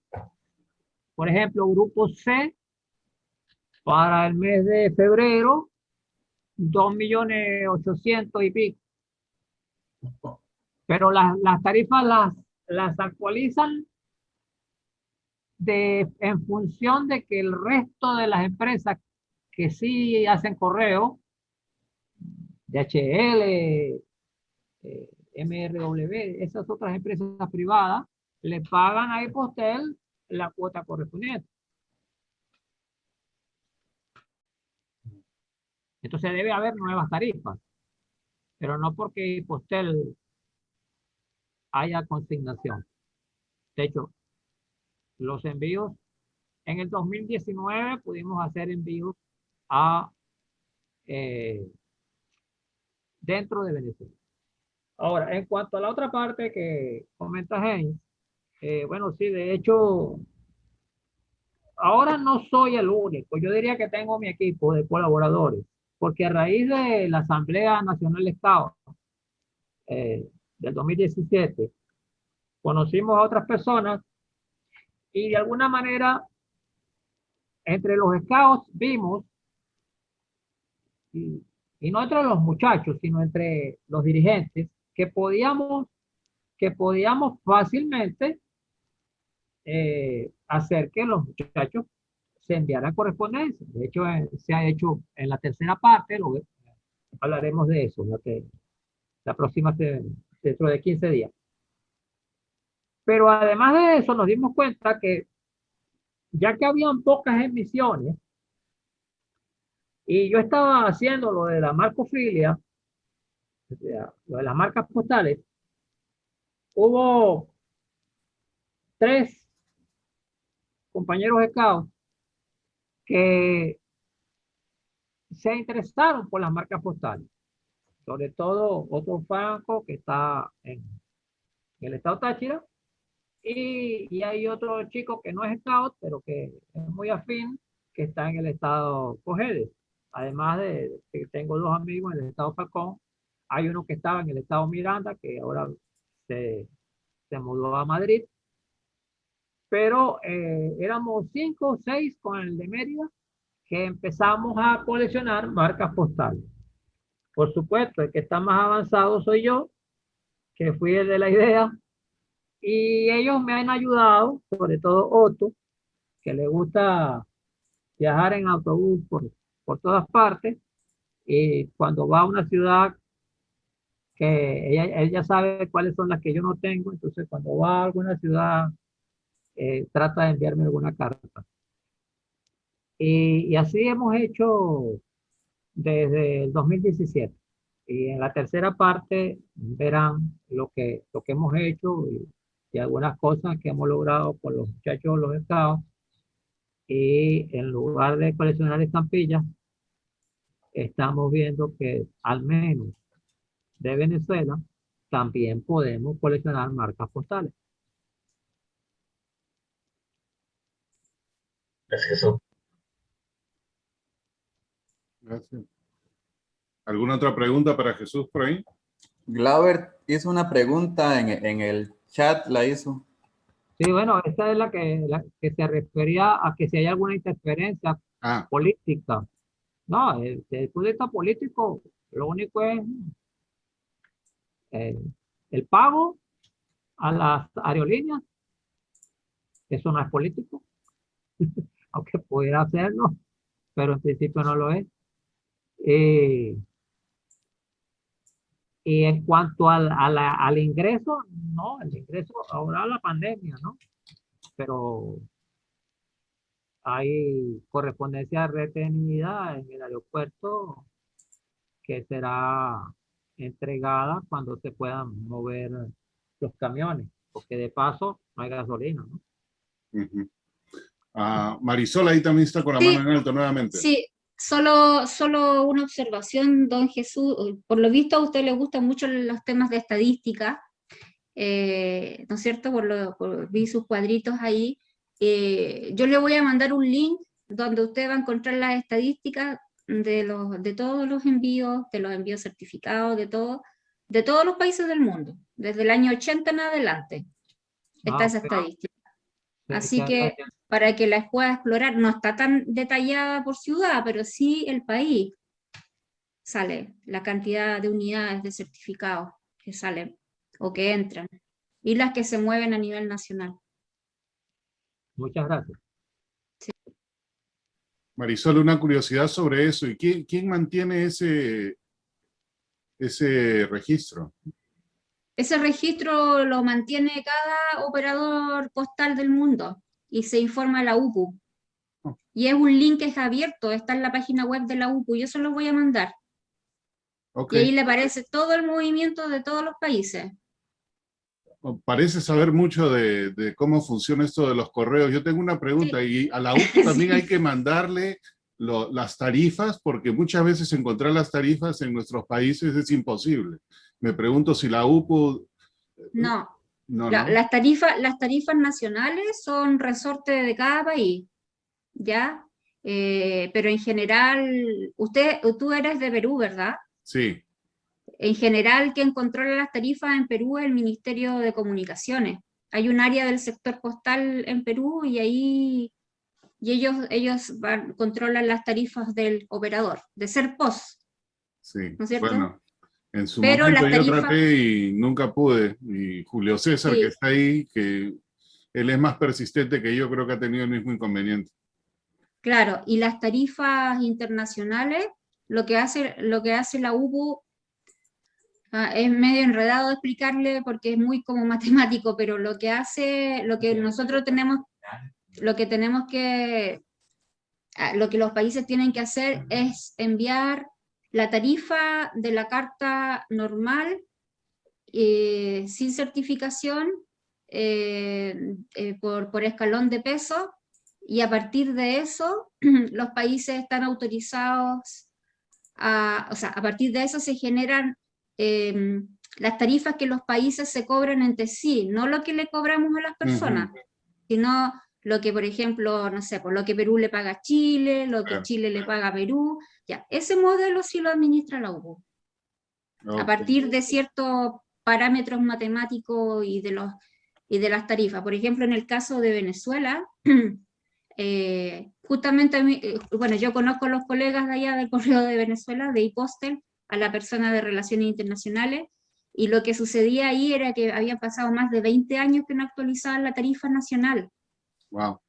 por ejemplo, grupo C para el mes de febrero, 2.800.000 y pico. Pero las tarifas las actualizan en función de que el resto de las empresas que sí hacen correo, DHL, MRW, esas otras empresas privadas, le pagan a Hipostel la cuota correspondiente. Entonces debe haber nuevas tarifas, pero no porque Hipostel haya consignación. De hecho, los envíos, en el 2019 pudimos hacer envíos a dentro de Venezuela. Ahora, en cuanto a la otra parte que comenta James, bueno, sí, de hecho, ahora no soy el único. Yo diría que tengo mi equipo de colaboradores, porque a raíz de la Asamblea Nacional de Estados del 2017, conocimos a otras personas y de alguna manera entre los scouts vimos, y no entre los muchachos, sino entre los dirigentes, que podíamos fácilmente hacer que los muchachos se enviaran correspondencia. De hecho, se ha hecho en la tercera parte, hablaremos de eso, la próxima, dentro de 15 días. Pero además de eso, nos dimos cuenta que ya que habían pocas emisiones, y yo estaba haciendo lo de la marcofilia, o sea, lo de las marcas postales, hubo 3 compañeros scouts que se interesaron por las marcas postales. Sobre todo otro Franco que está en el estado Táchira, y hay otro chico que no es scout, pero que es muy afín, que está en el estado Cojedes. Además de que tengo 2 amigos en el estado Falcón, hay uno que estaba en el estado Miranda, que ahora se mudó a Madrid. Pero éramos 5 o 6 con el de Mérida que empezamos a coleccionar marcas postales. Por supuesto, el que está más avanzado soy yo, que fui el de la idea, y ellos me han ayudado, sobre todo Otto, que le gusta viajar en autobús por todas partes, y cuando va a una ciudad que ella sabe cuáles son las que yo no tengo, entonces cuando va a alguna ciudad trata de enviarme alguna carta. Y así hemos hecho desde el 2017. Y en la tercera parte verán lo que hemos hecho y algunas cosas que hemos logrado con los muchachos de los estados. Y en lugar de coleccionar estampillas, estamos viendo que al menos de Venezuela también podemos coleccionar marcas postales. Gracias. Gracias. ¿Alguna otra pregunta para Jesús por ahí? Glauber hizo una pregunta en el chat, la hizo. Sí, bueno, esta es la que se refería a que si hay alguna interferencia política. No, desde el punto de vista político, lo único es el pago a las aerolíneas. Eso no es político, aunque pudiera hacerlo, pero en principio no lo es. Y en cuanto al ingreso, no, el ingreso ahora la pandemia, ¿no? Pero hay correspondencia retenida en el aeropuerto que será entregada cuando se puedan mover los camiones, porque de paso no hay gasolina, ¿no? Uh-huh. Marisol ahí también está con la mano en alto nuevamente. Sí, solo una observación, don Jesús. Por lo visto a usted le gustan mucho los temas de estadística, ¿no es cierto? Vi sus cuadritos ahí. Yo le voy a mandar un link donde usted va a encontrar las estadísticas de todos los envíos, de los envíos certificados, de todos los países del mundo, desde el año 80 en adelante. Está esa estadística. Así que para que las pueda explorar, no está tan detallada por ciudad, pero sí el país. Sale la cantidad de unidades de certificados que salen o que entran y las que se mueven a nivel nacional. Muchas gracias. Sí. Marisol, una curiosidad sobre eso. ¿Y quién mantiene ese registro? Ese registro lo mantiene cada operador postal del mundo y se informa a la UPU. Y es un link que es abierto, está en la página web de la UPU, yo se lo voy a mandar. Okay. Y ahí le aparece todo el movimiento de todos los países. parece saber mucho de cómo funciona esto de los correos. Yo tengo una pregunta, y a la UPU también hay que mandarle las tarifas, porque muchas veces encontrar las tarifas en nuestros países es imposible. Me pregunto si la UPU... No, No, La- no. las tarifas nacionales son resorte de cada país, ¿ya? Pero en general, tú eres de Perú, ¿verdad? Sí, En general, quien controla las tarifas en Perú es el Ministerio de Comunicaciones. Hay un área del sector postal en Perú y ahí ellos controlan las tarifas del operador, de Serpos, sí. ¿no es cierto? Bueno, en su Pero momento las yo tarifas, traté y nunca pude. Y Julio César, que sí, está ahí, que él es más persistente que yo, creo que ha tenido el mismo inconveniente. claro, y las tarifas internacionales, lo que hace la UPU, es medio enredado de explicarle porque es muy como matemático, pero lo que nosotros tenemos, lo que tenemos que, lo que los países tienen que hacer es enviar la tarifa de la carta normal, sin certificación, por escalón de peso, y a partir de eso los países están autorizados o sea, a partir de eso se generan las tarifas que los países se cobran entre sí, no lo que le cobramos a las personas, sino lo que, por ejemplo, no sé, por lo que Perú le paga a Chile, lo que Claro. Chile le paga a Perú, ya, ese modelo sí lo administra la UPU. A Ok. partir de ciertos parámetros matemáticos y de las tarifas. Por ejemplo, en el caso de Venezuela, justamente a mí, bueno, yo conozco a los colegas de allá del Correo de Venezuela, de IPOSTEL, a la persona de Relaciones Internacionales, y lo que sucedía ahí era que habían pasado más de 20 años que no actualizaban la tarifa nacional. Wow.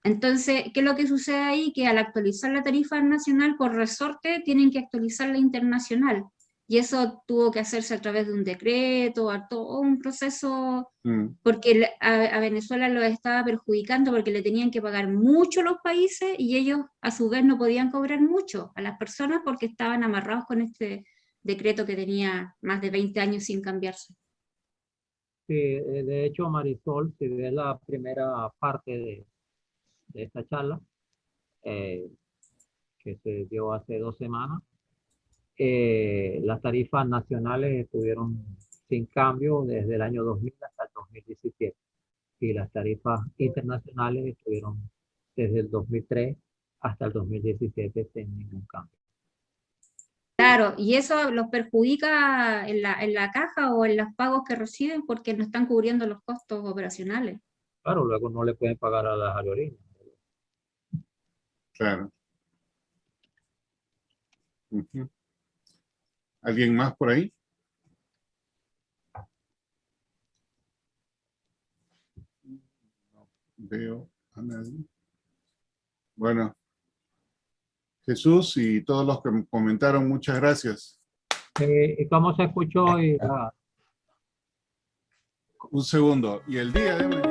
Entonces, ¿qué es lo que sucede ahí? Que al actualizar la tarifa nacional por resorte, tienen que actualizar la internacional. Y eso tuvo que hacerse a través de un decreto, a todo un proceso, porque a Venezuela lo estaba perjudicando porque le tenían que pagar mucho los países y ellos a su vez no podían cobrar mucho a las personas porque estaban amarrados con este decreto que tenía más de 20 años sin cambiarse. Sí, de hecho, Marisol, si ves la primera parte de esta charla, eh, que se dio hace 2 semanas, las tarifas nacionales estuvieron sin cambio desde el año 2000 hasta el 2017 y las tarifas internacionales estuvieron desde el 2003 hasta el 2017 sin ningún cambio. Claro, y eso los perjudica en la caja o en los pagos que reciben porque no están cubriendo los costos operacionales. Claro, luego no le pueden pagar a las aerolíneas. Claro. ¿Alguien más por ahí? No veo a nadie. Bueno, Jesús y todos los que comentaron, muchas gracias. ¿Cómo se escuchó? Un segundo. Y el día de mañana...